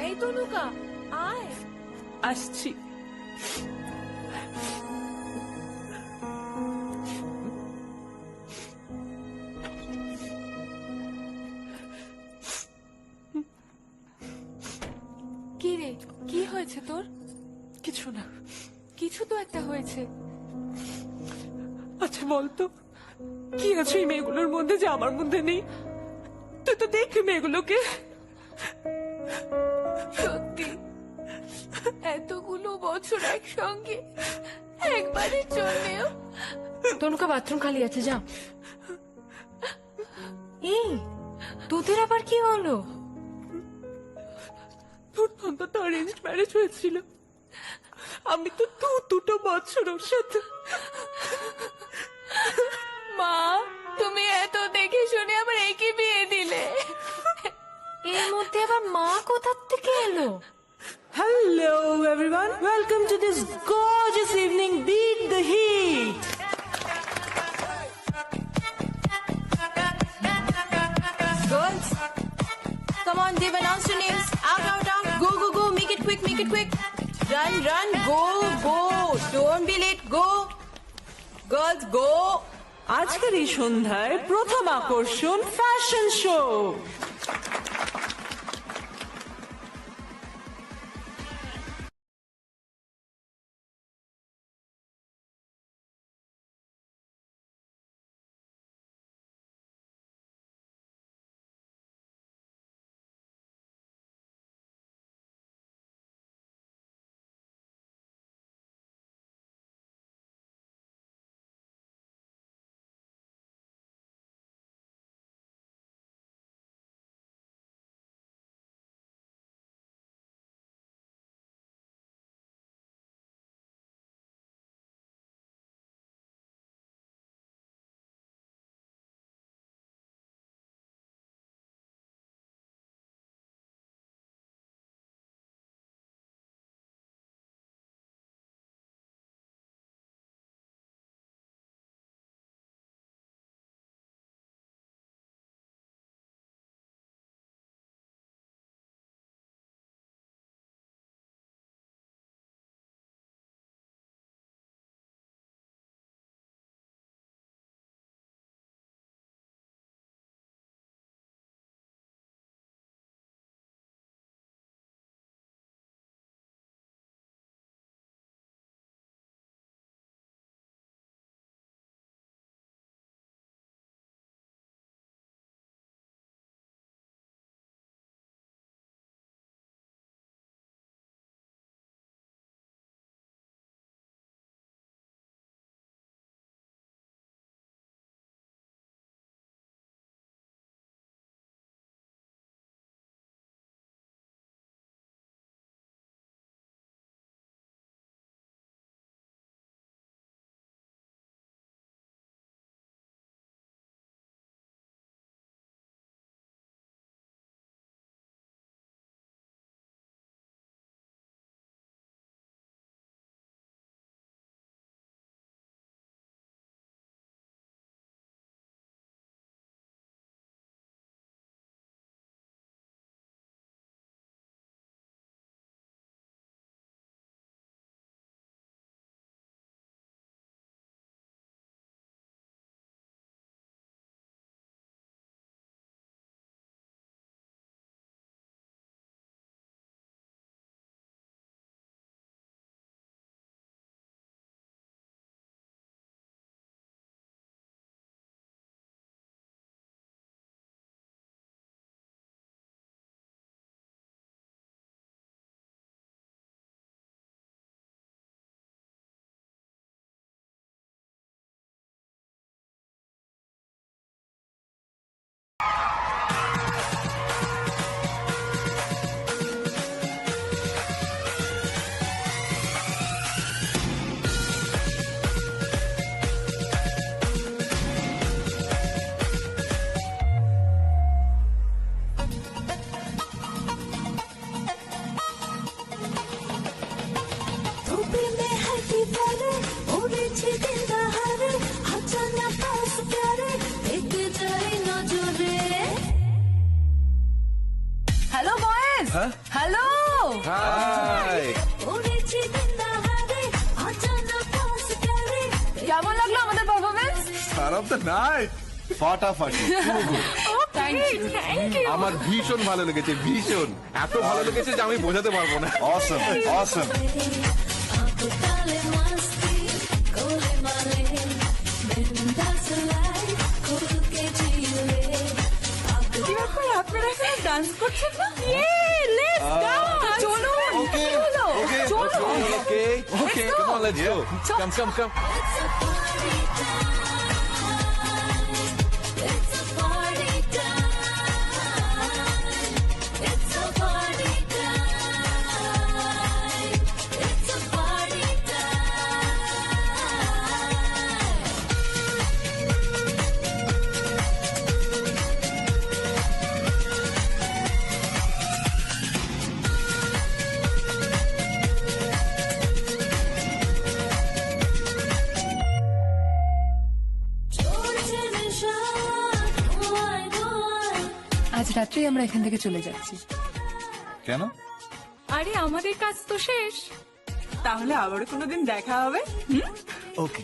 এই তনুকা আয়। আসছি। কি রে, কি হয়েছে তোর? কিছু না। কিছু তো একটা হয়েছে। আচ্ছা বলতো, কি আছে এই মেয়েগুলোর মধ্যে যে আমার মধ্যে নেই? তুই তো দেখবি মেয়েগুলোকে। সত্যি এতগুলো বছর একসঙ্গে একবারের জন্যেও। তনুকা বাথরুম খালি আছে, যা। এই তোদের আবার কি হলো? তোর অন্তত অ্যারেঞ্জ ম্যারেজ হয়েছিল, আমি তো দুটো বছর ওর সাথে। মা, তুমি এত দেখে শুনে আমার একই বিয়ে দিলে। এর মধ্যে আবার মা কোথা থেকে এলো? Hello everyone, welcome to this gorgeous evening. Beat the heat. Girls, come on, they've announced your names. Out. Go, go. Make it quick. Run. Go. Don't be late. Go. Girls, go. আজকের এই সন্ধ্যায় প্রথম আকর্ষণ fashion show. হ্যাঁ hello hi কেমন লাগলো আমাদের performance? Star of the night ফাটাফাটি আমার ভীষণ ভালো লেগেছে, ভীষণ। এত ভালো লেগেছে যে আমি বোঝাতে পারবো না। অসম অসম। আপনারা এখানে ডান্স করছেন না? চলুন ওকে কি হলো? ওকে চলুন। ওকে ওকে কাম অন লেটস গো কাম কাম কাম। আজ রাত্রেই আমরা এখান থেকে চলে যাচ্ছি। কেন? আরে আমাদের কাজ তো শেষ। তাহলে আবারও কোনোদিন দেখা হবে। ওকে।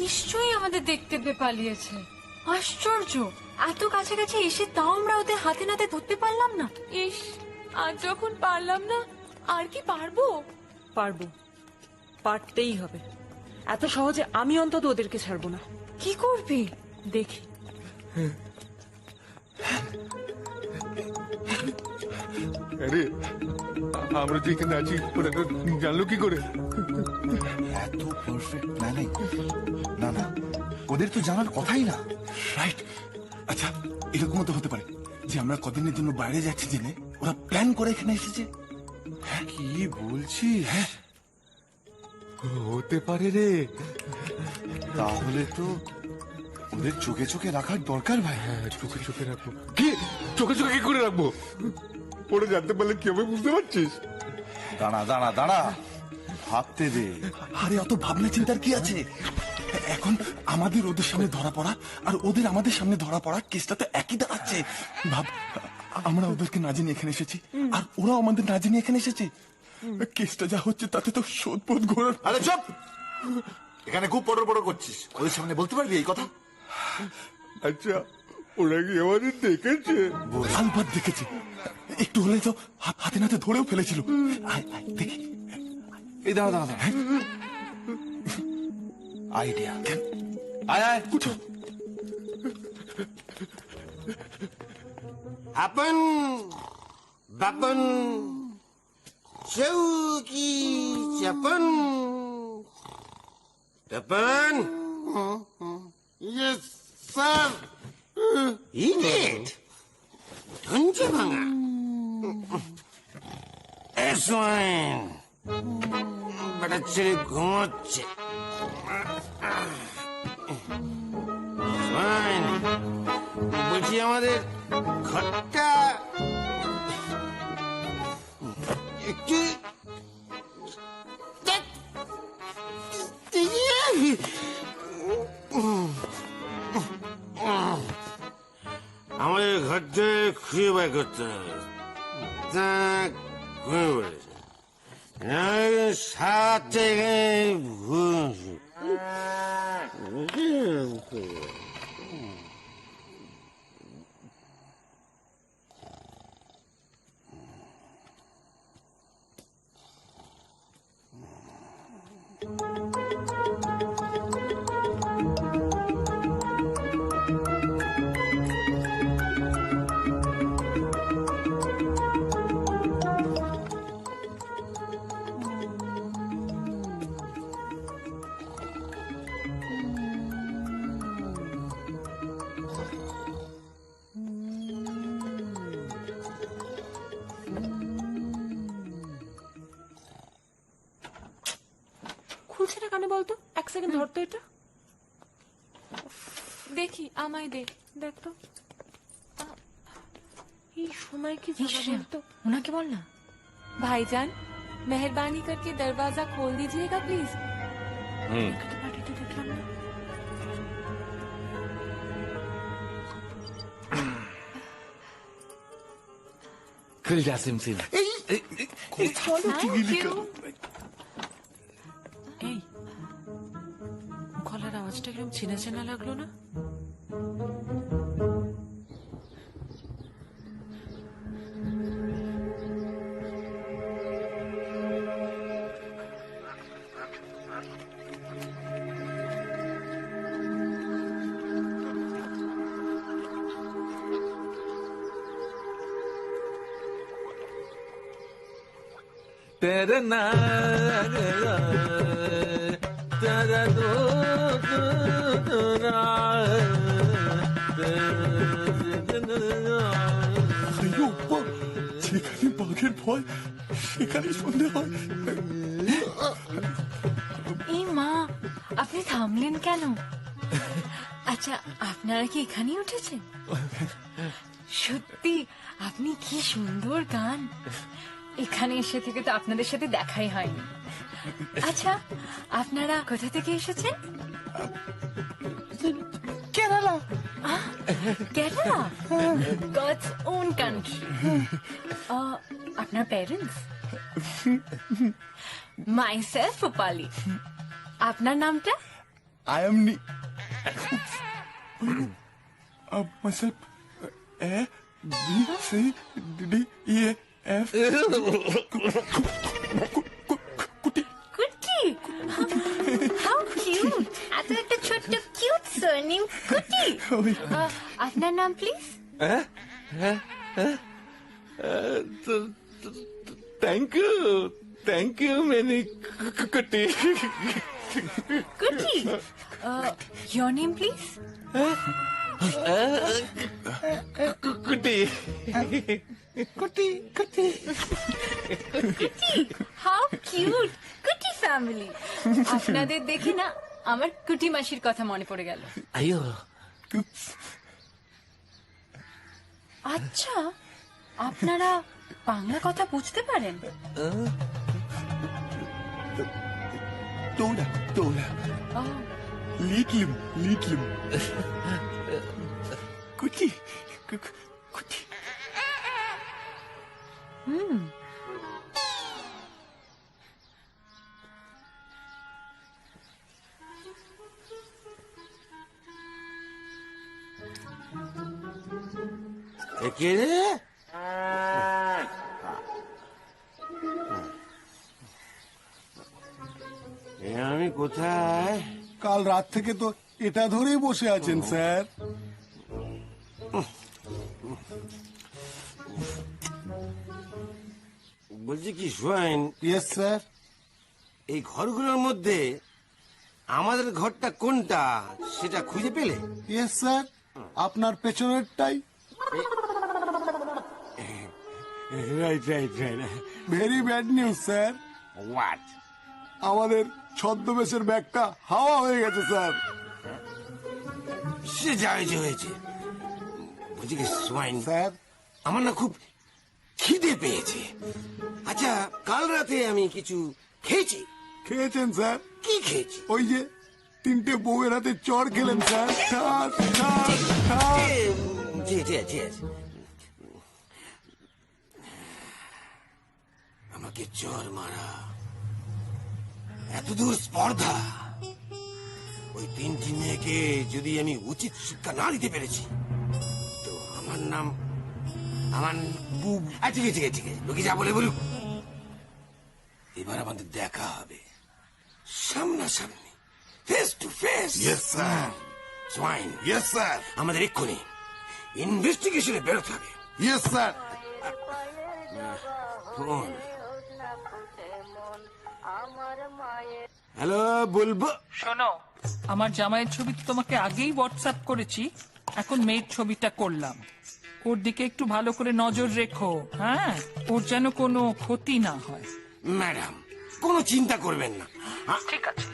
নিশ্চয়ই আমাদের দেখতে পেয়ে পালিয়েছে। আশ্চর্য, এত কাছাকাছি এসে তাও আমরা ওদের হাতে নাতে ধরতে পারলাম না। ইস, আজ যখন পারলাম না আর কি পারবো? পারবো, পারতেই হবে। এত সহজে আমি অন্তত ওদেরকে ছাড়বো না। কি করবি? দেখি। আরে আমরা যে এখানে আছি ওরা জানলো কি করে? এত পারফেক্ট প্ল্যানিং। না না, ওদের তো জানার কথাই না। রাইট। আচ্ছা, এরকমও তো হতে পারে যে আমরা কদিনের জন্য বাইরে যাচ্ছি জেনে ওরা প্ল্যান করে এখানে এসেছে। কি বলছিস? হ্যাঁ হতে পারে রে। তাহলে তো ওদের চোখে চোখে রাখার দরকার ভাই। হ্যাঁ, চোখে চোখে রাখবো। কি চোখে চোখে কি করে রাখবো? ওরা জানতে পারলে কি হবে বুঝতে পারছিস? দাঁড়া দাঁড়া দাঁড়া, ভাবতে দে। আরে অত ভাবনা চিন্তার কি আছে? এখন আমাদের ওদের সামনে ধরা পড়া আর ওদের আমাদের সামনে ধরা পড়া কেসটা তো একই দাঁড়াচ্ছে। ভাব, আমরা ওদেরকে না জেনে এখানে এসেছি আর ওরা আমাদের না জেনে এখানে এসেছে। কেসটা যা হচ্ছে তাতে তো শোধ বোধ ঘোরার। আরে চুপ! এখানে খুব পটর পটর করছিস, ওদের সামনে বলতে পারবি এই কথা? আচ্ছা, ওরা কি আমাদের দেখেছে? আলবাত দেখেছে, একটু হলে তো হাতে নাতে ধরেও ফেলেছিল। আয়, আয়, দেখি। এই দাঁড়া দাঁড়া দাঁড়া, আইডিয়া। আয় আয়, উঠো। Happen বাপন চৌকি চাপন তপন ইয়েস স্যার ইডিয়েট ধঞ্চে ভাঙা এসোয়েন বেটা ছেলে ঘুমোচ্ছে শোন, বলছি আমাদের ঘরটা একটু আমাদের ঘরটা খুঁজে বের করতে হবে। তা ঘুরে পড়েছে সাথে খুলছে না কেন বলতো? এক সেকেন্ড ধরতো এটা। দেখি আমায় দে, দেখ তো। এই সময় কি তো ওনাকে বল না। भाईजान मेहरबानी करके दरवाजा खोल दीजिएगा प्लीज। खुल जा सिमसिम। এই গলার আওয়াজটা এরকম চেনা চেনা লাগলো না? तेरा नाम तेरा दो যেখানে বাঘের ভয় সেখানে সন্ধে হয়। এই মা, আপনি থামলেন কেন? আচ্ছা, আপনারা কি এখানেই উঠেছেন? সত্যি আপনি কি সুন্দর গান। এখানে এসে থেকে তো আপনাদের সাথে দেখাই হয়নি। আচ্ছা, আপনারা কোথা থেকে এসেছেন? Kerala. Kerala, god's own country. আপনার প্যারেন্টস? মাইসেলফ রূপালি। আপনার নামটা? I am myself A B C D E F কুটি। হাউ কিউট, এত একটা ছোট্ট কিউট সারনেম কুটি। আপনার নাম প্লিজ? थैंक यू मैंने कुटी। কুটি। Your name please? कुटी কুটি কুটি কুটি। হাউ কিউট, কুটি ফ্যামিলি। আপনাদের দেখে না আমার কুটি মাসির কথা মনে পড়ে গেল। आयो আচ্ছা, আপনারা বাংলা কথা বুঝতে পারেন? তোলা তোলা লিটলিম লিটলিম কুটি কুটি। কে রে? আমি কোথায়? কাল রাত থেকে তো এটা ধরেই বসে আছেন স্যার। বলছি কি সোয়াইন? Yes sir. এই ঘরগুলোর মধ্যে আমাদের ঘরটা কোনটা সেটা খুঁজে পেলে? ইয়েস স্যার, আপনার পেছনেরটাই। Right right right. Very bad news sir. What? আমাদের ছদ্মবেশের ব্যাগটা হাওয়া হয়ে গেছে স্যার। সে যা হয়েছে। বলছি কি সোয়াইন স্যার, আমার না খুব খিদে পেয়েছে। আচ্ছা, কাল রাতে আমি কিছু খেয়েছি। খেয়েছেন স্যার? কি খেয়েছি? ওই যে 3টে বউয়ের হাতে চড় খেলেন স্যার। ঠাস, ঠাস, ঠাস। ঠিক আছে। আমাকে চর মারা, এতদূর স্পর্ধা। ওই 3টি মেয়েকে যদি আমি উচিত শিক্ষা না দিতে পেরেছি তো আমার নাম ঠিক আছে লোকে যা বলে বলুক। এবার আমাদের দেখা হবে সামনাসামনি, face to face. Yes sir. Swain. Yes sir. আমাদের এক্ষুনি ইনভেস্টিগেশনে বেরোতে হবে। Yes sir. ফোন। হ্যালো, বলবো? শোনো, আমার জামাইয়ের ছবি তো তোমাকে আগেই হোয়াটসঅ্যাপ করেছি, এখন মেয়ের ছবিটা করলাম। ওর দিকে একটু ভালো করে নজর রেখো, হ্যাঁ? ওর যেন কোনো ক্ষতি না হয়। ম্যাডাম, কোনো চিন্তা করবেন না। ঠিক আছে,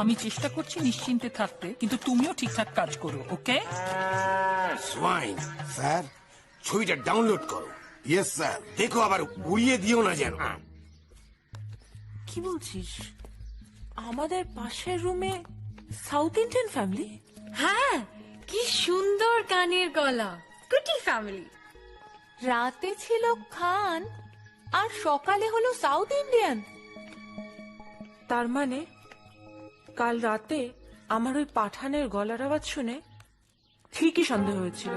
আমি চেষ্টা করছি নিশ্চিন্তে থাকতে, কিন্তু তুমিও ঠিকঠাক কাজ করো, ওকে? সোয়াইন স্যার, ছবিটা ডাউনলোড করো। Yes sir. দেখো আবার উড়িয়ে দিও না যেন। কি বলছিস? আমাদের পাশের রুমে সাউথ ইন্ডিয়ান ফ্যামিলি? হ্যাঁ, কি সুন্দর কানের গলা, কুটি ফ্যামিলি। রাতে ছিল খান আর সকালে হলো সাউথ ইন্ডিয়ান। তার মানে কাল রাতে আমার ওই পাঠানের গলার আওয়াজ শুনে ঠিকই সন্দেহ হয়েছিল।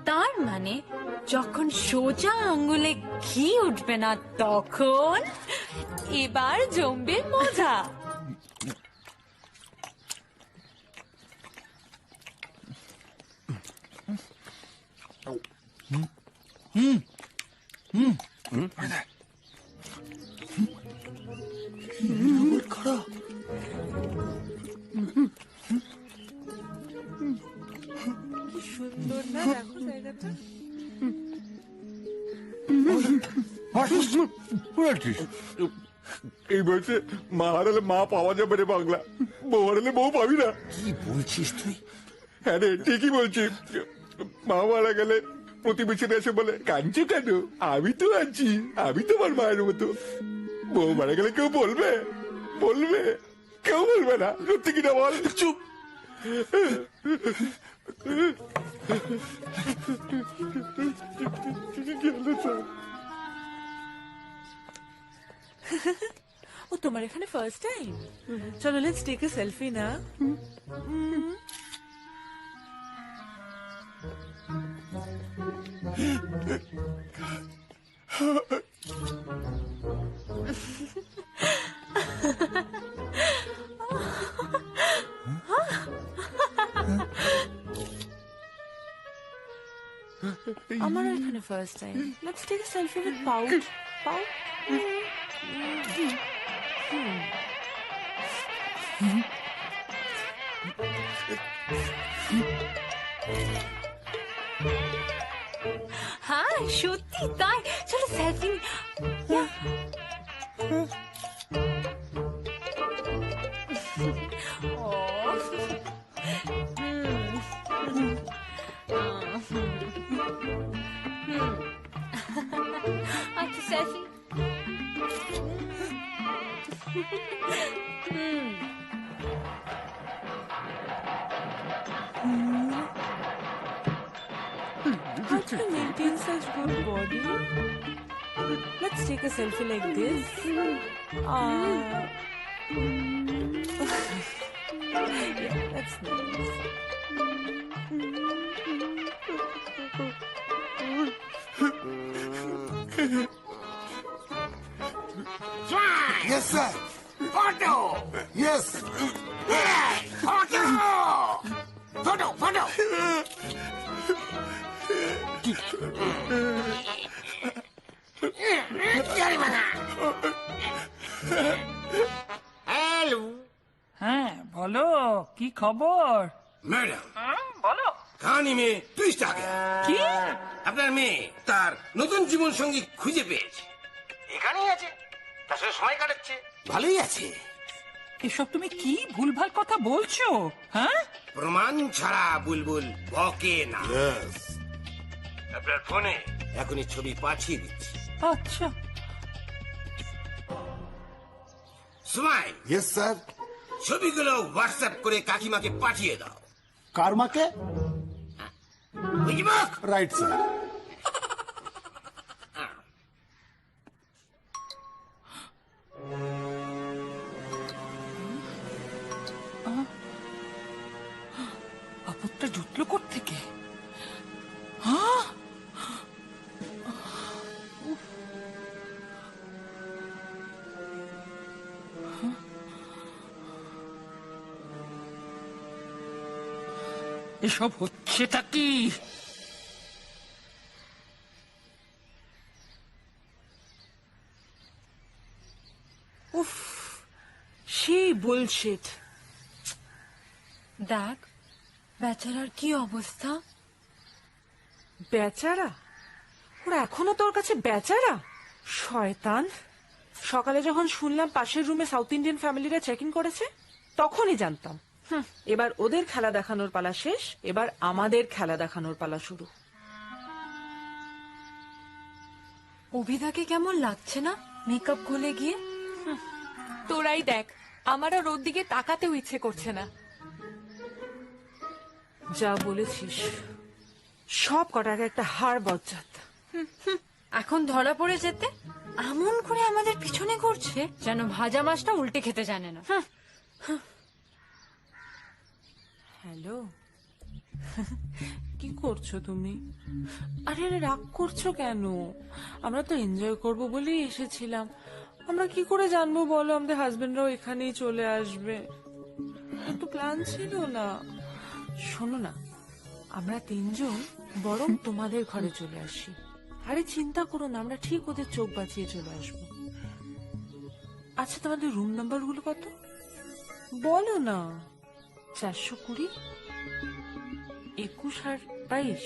তার মানে যখন সোজা আঙ্গুলে ঘি উঠবে না তখন এবার জমবে মজা। খারাপ। সুন্দর না, দেখো জায়গাটা। এই বয়সে মা হারালে মা পাওয়া যাবে রে বাংলা, বউ হারালে বউ পাবি না। কি বলছিস তুই? হ্যাঁ রে, ঠিকই বলছি। মা মারা গেলে প্রতিবেশীরা এসে বলে, কাঁদছো কেন? আমি তো আছি, আমি তোমার মায়ের মতো। বউ মারা গেলে কেউ বলবে? কেউ বলবে না। সত্যি কিনা বল? চুপ। ও তোমার এখানে ফার্স্ট টাইম? চলো লেটস টেক এ সেলফি না। আমার এখানে first time. Let's take a selfie with pout. হ্যাঁ সত্যি তাই, চলো সেলফি। আচ্ছা selfie. How do you maintain such good body? Let's take a selfie like this. Yeah, that's nice. Yes, sir. Photo. Yes. Photo. Hello হ্যাঁ বলো কি খবর? Madam বলো। कहानी में ट्विस्ट आ गया কি? আপনার মেয়ে তার নতুন জীবন সঙ্গী খুঁজে পেয়েছে, এখানেই আছে, তার সাথে সময় কাটাচ্ছে, ভালোই আছে। এসব তুমি কি ভুলভাল কথা বলছো? হ্যাঁ, প্রমাণ ছাড়া বুলবুল বকে না। আপনার ফোনে এখনই ছবি পাঠিয়ে দিচ্ছি। আচ্ছা সুমাইল, ইয়েস স্যার। ছবিগুলো হোয়াটসঅ্যাপ করে কাকিমাকে পাঠিয়ে দাও। কার মাকে? Right sir. আপদটা জুটলো কোত্থেকে? হ্যাঁ, এসব হচ্ছেটা কি? উফ, সেই বুলশিট। দেখ বেচারার কি অবস্থা। বেচারা? ওরা এখনো তোর কাছে বেচারা? শয়তান! সকালে যখন শুনলাম পাশের রুমে সাউথ ইন্ডিয়ান ফ্যামিলিরা চেক ইন করেছে, তখনই জানতাম এবার ওদের খেলা দেখানোর পালা শেষ, এবার আমাদের খেলা দেখানোর পালা শুরু। অভিদাকে কেমন লাগছে না মেকআপ খুলে গিয়ে? তোরাই দেখ, আমার আর ওর দিকে তাকাতেও ইচ্ছে করছে না। যা বলেছিস, সব কটাকে একটা হাড় বজ্জাত। এখন ধরা পড়ে যেতে এমন করে আমাদের পিছনে ঘুরছে যেন ভাজা মাছটা উল্টে খেতে জানে না। হ্যালো, কি করছো তুমি? আরে আরে, রাগ করছো কেন? আমরা তো এনজয় করব বলেই এসেছিলাম। আমরা কি করে জানবো বলো আমাদের হাজবেন্ডরাও এখানেই চলে আসবে? তো প্ল্যান ছিল না। শোনো না, আমরা তিনজন বরং তোমাদের ঘরে চলে আসি। আরে চিন্তা করো না, আমরা ঠিক ওদের চোখ বাঁচিয়ে চলে আসবো। আচ্ছা, তোমাদের রুম নাম্বার গুলো কত বলো না? 420, 21 আর 22।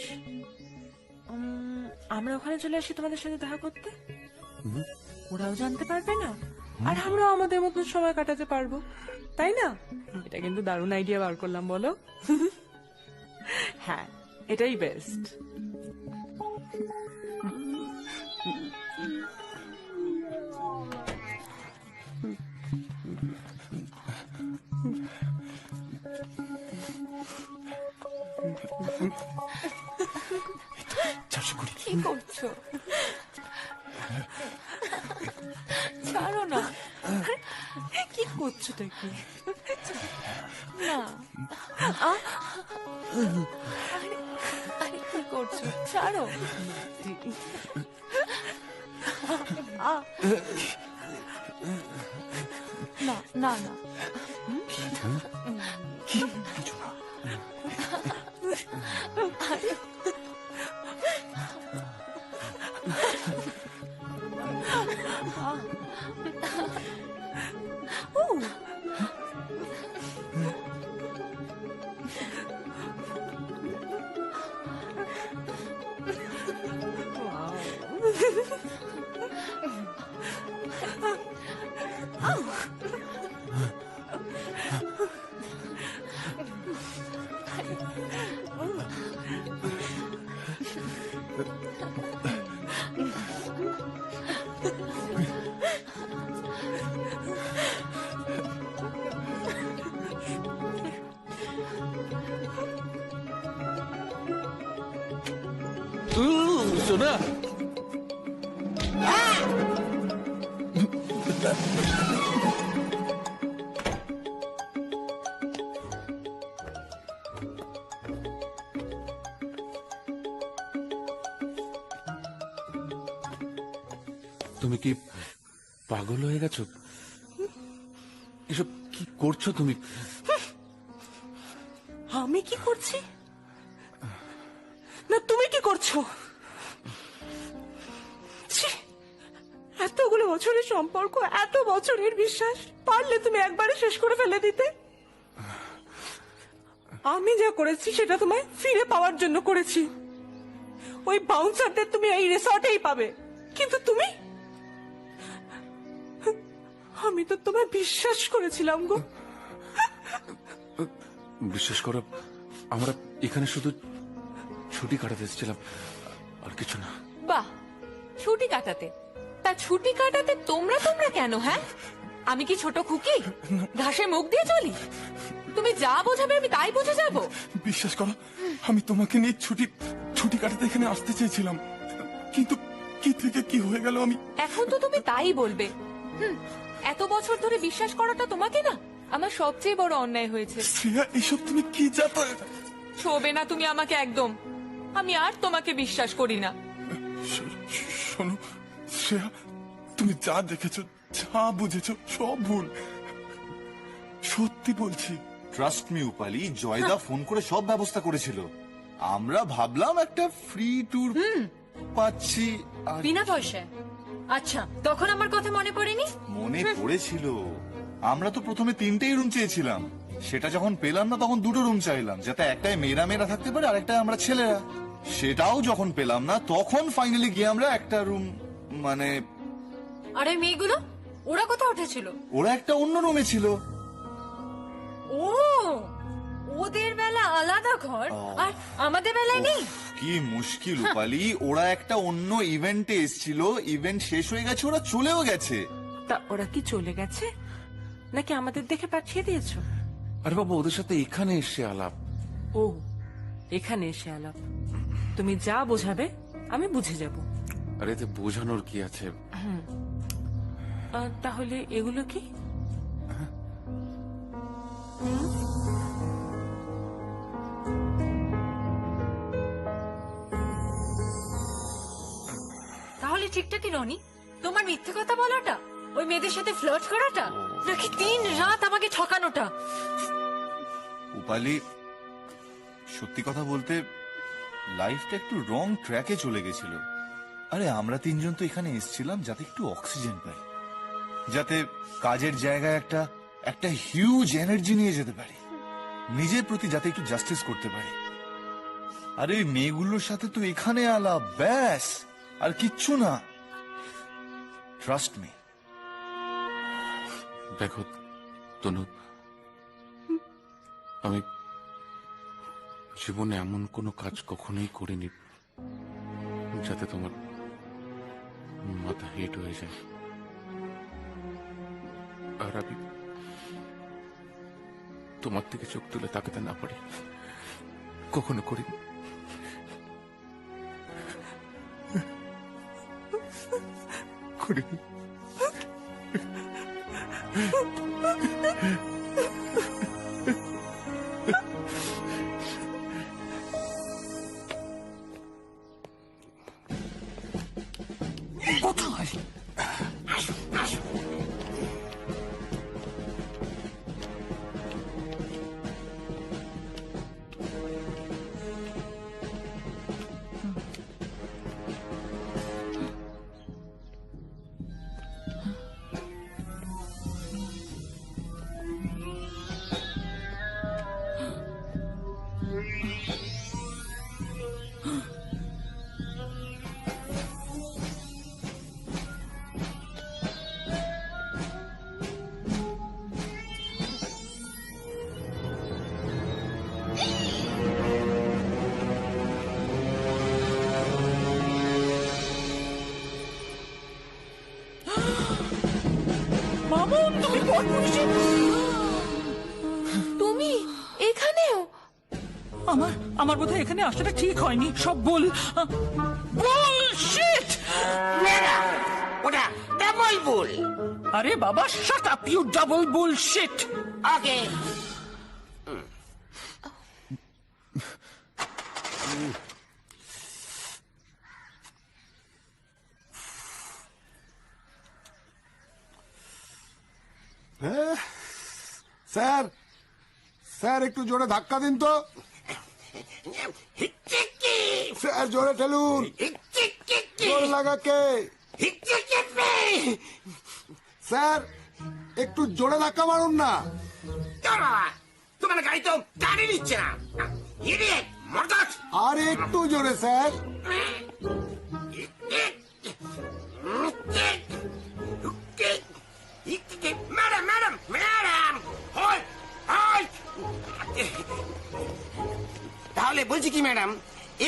আমরা ওখানে চলে আসি তোমাদের সাথে দেখা করতে। ওরাও জানতে পারবে না, আর আমরাও আমাদের মতন সময় কাটাতে পারবো, তাই না? এটা কিন্তু দারুণ আইডিয়া বার করলাম, বলো? হ্যাঁ, এটাই বেস্ট। কি করছো? ছাড়ো না। কি করছো দেখি? না, আরে কি করছো? ছাড়ো। না না না, সোনা, তুমি কি পাগল হয়ে গেছো? এসব কি করছো তুমি? আমি কি করছি না তুমি কি করছো? ছি, এতগুলো বছরের সম্পর্ক, এত বছরের বিশ্বাস, পারলে তুমি একবারে শেষ করে ফেলে দিতে। আমি যা করেছি সেটা তোমায় ফিরে পাওয়ার জন্য করেছি। ওই বাউন্সারদের তুমি এই রিসর্টেই পাবে, কিন্তু তুমি, আমি তো তোমায় বিশ্বাস করেছিলাম গো। বিশ্বাস করো, আমরা এখানে শুধু ছুটি কাটাতে এসেছিলাম, আর কিছু না। বাহ, ছুটি কাটাতে? তা ছুটি কাটাতে তোমরা কেন? হ্যাঁ, আমি কি ছোট খুকি, ঘাসে মুখ দিয়ে চলি? তুমি যা বোঝাবে আমি তাই বুঝে যাব। বিশ্বাস করো, আমি তোমাকে নিয়ে ছুটি কাটাতে এখানে আসতে চেয়েছিলাম, কিন্তু কি থেকে কি হয়ে গেল আমি। এখন তো তুমি তাই বলবে। এত বছর ধরে বিশ্বাস করাটা তোমাকে না আমার সবচেয়ে বড় অন্যায় হয়েছে। শ্রেয়া, এসব তুমি কি যাতা। ছোবে না তুমি আমাকে একদম। আমি আর তোমাকে বিশ্বাস করি না। শোনো শ্রেয়া, তুমি যা দেখেছো, যা বুঝেছো, সব ভুল। সত্যি বলছি। ট্রাস্ট মি উপালি, জয়দা ফোন করে সব ব্যবস্থা করেছিল। আমরা ভাবলাম একটা ফ্রি ট্যুর পাচ্ছি। বিনা পয়সায়? আচ্ছা, তখন আমার কথা মনে পড়েনি? মনে পড়েছিল। আমরা তো প্রথমে 3টেই রুম চেয়েছিলাম, সেটা যখন পেলাম না তখন 2টো রুম চাইলাম, যাতে একটাই মেয়েরা থাকতে পারে আর একটাই আমরা ছেলেরা। সেটাও যখন পেলাম না তখন ফাইনালি গিয়ে আমরা একটা রুম, মানে। আরে মেয়েগুলো, ওরা কোথায় উঠেছিল? ওরা একটা অন্য রুমে ছিল। ও, ওদের বেলা আলাদা ঘর আর আমাদের বেলায় নেই। কি মুশকিল উপালি, ওরা একটা অন্য ইভেন্টে এসেছিল, ইভেন্ট শেষ হয়ে গেছে, ওরা চলেও গেছে। তা ওরা কি চলে গেছে, নাকি আমাদের দেখে পাঠিয়ে দিয়েছো? আরে বাবা, ওদের সাথে এখানে এসে আলাপ। ও, এখানে এসে আলাপ। তুমি যা বোঝাবে আমি বুঝে যাব। আরে এতে বোঝানোর কি আছে? তাহলে এগুলো কি? তাহলে ঠিকঠাক কি রনি, তোমার মিথ্যে কথা বলাটা, ওই মেয়েদের সাথে ফ্লার্ট করাটা, নাকি 3 রাত আমাকে ঠকানোটা? উপালি, সত্যি কথা বলতে লাইফটা একটু রং ট্র্যাকে চলে গেছিল। আরে আমরা 3জন তো এখানে এসেছিলাম যাতে একটু অক্সিজেন পাই, যাতে কাজের জায়গায় একটা হিউজ এনার্জি নিয়ে যেতে পারি, নিজের প্রতি যাতে একটু জাস্টিস করতে পারি। আরে ওই মেয়েগুলোর সাথে তো এখানে আলাপ, ব্যাস, আর কিচ্ছু না। Trust me. দেখো তনু, আমি জীবনে এমন কোনো কাজ কখনোই করিনি যাতে তোমার মাথা হিট হয়ে যায়। আর আমি তোমার থেকে চোখ তুলে তাকাতে না পারি, কখনো করিনি। করিনি। কোথায়? মামুন, তুমি তুমি এখানেও? আমার বোধহয় এখানে আসাটা ঠিক হয়নি। সব বুলশিট। ওটা ডাবল বুল। আরে বাবা, shut up you double bullshit. Okay. Sir, sir একটু জোরে ধাক্কা দিন তো। স্যার জোরে ঠেলুন। জোর লাগাকে। স্যার একটু জোরে ধাক্কা মারুন না। তোমার গাড়ি তো গাড়ি নিচ্ছে না। আর একটু জোরে স্যার। ম্যাডাম ম্যাডাম ম্যাডাম, তাহলে বলছি কি ম্যাডাম,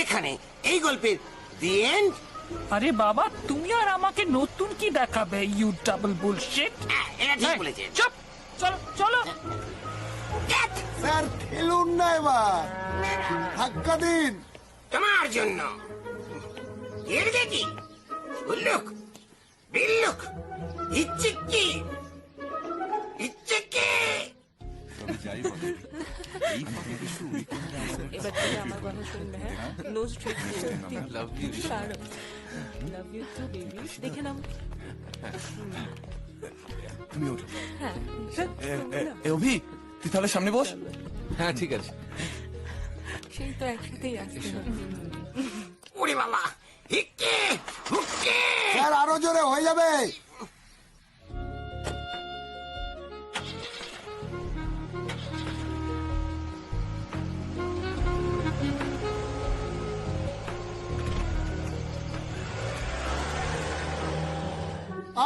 এখানে এই গল্পের দি এন্ড। আরে বাবা, তুমি আর আমাকে নতুন কি দেখাবে? You double bullshit. এটা ঠিক বলেছেন। চুপ, চলো চলো। স্যার ঠেলুন না, এবার ধাক্কা দিন। তোমার জন্য এর দেখি উল্লুক বিল্লুক ইচ্ছে কি ইচ্ছে কি। এবার থেকে আমার কথা শুনবে, হ্যাঁ? No street love you love you too baby. দেখে নাও। তুমি ওঠো। হ্যাঁ অভি, তুই তাহলে সামনে বস। হ্যাঁ ঠিক আছে। সেই তো একসাথেই আসতে হবে। ওরে বাবা, হিক্কে হুক্কে। স্যার আরো জোরে হয়ে যাবে।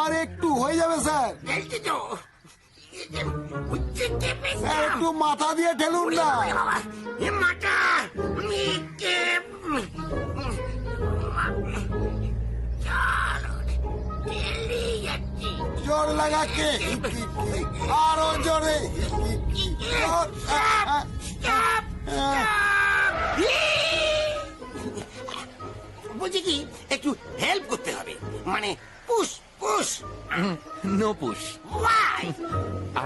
আর একটু হয়ে যাবে স্যার। স্যার একটু মাথা দিয়ে ঠেলুন না। মাথা জোর লাগাকে আরো জোরে। বলছি কি, একটু হেল্প করতে হবে, মানে push push. No push. Why?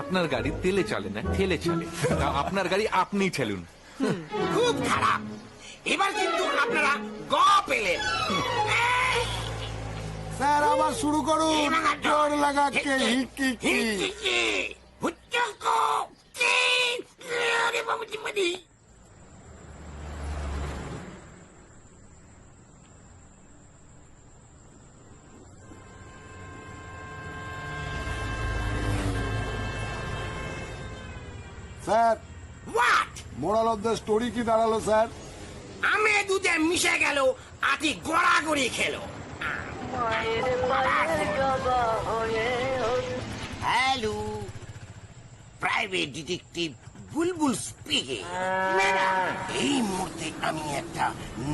আপনার গাড়ি তেলে চলে না, ঠেলে চলে। আপনার গাড়ি আপনি ঠেলুন। খুব খারাপ। এবার কিন্তু আপনারা গ পেলেন। স্যার আবার শুরু করুন। জোর লাগাকে হিকি কি। Sir what? Moral of the story কি দাঁড়ালো স্যার? আমে দুধে মিশে গেল, আতি গড়াগড়ি খেলো। হ্যালো, প্রাইভেট ডিটেকটিভ বুলবুল স্পিকিং। এই মুহূর্তে আমি একটা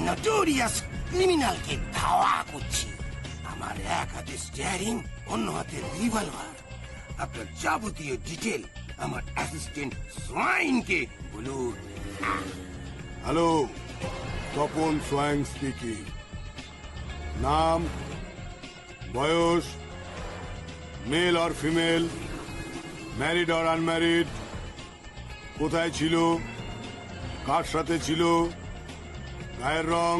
নটোরিয়াস ক্রিমিনালকে ধাওয়া করছি। আমার এক হাতে স্টিয়ারিং, অন্য হাতে রিভলভার। আপনার যাবতীয় ডিটেল আমার অ্যাসিস্ট্যান্ট সোয়াইনকে বলুন। Hello, Tapan Swain speaking. নাম, বয়স, male or female, married or unmarried, কোথায় ছিল, কার সাথে ছিল, গায়ের রং,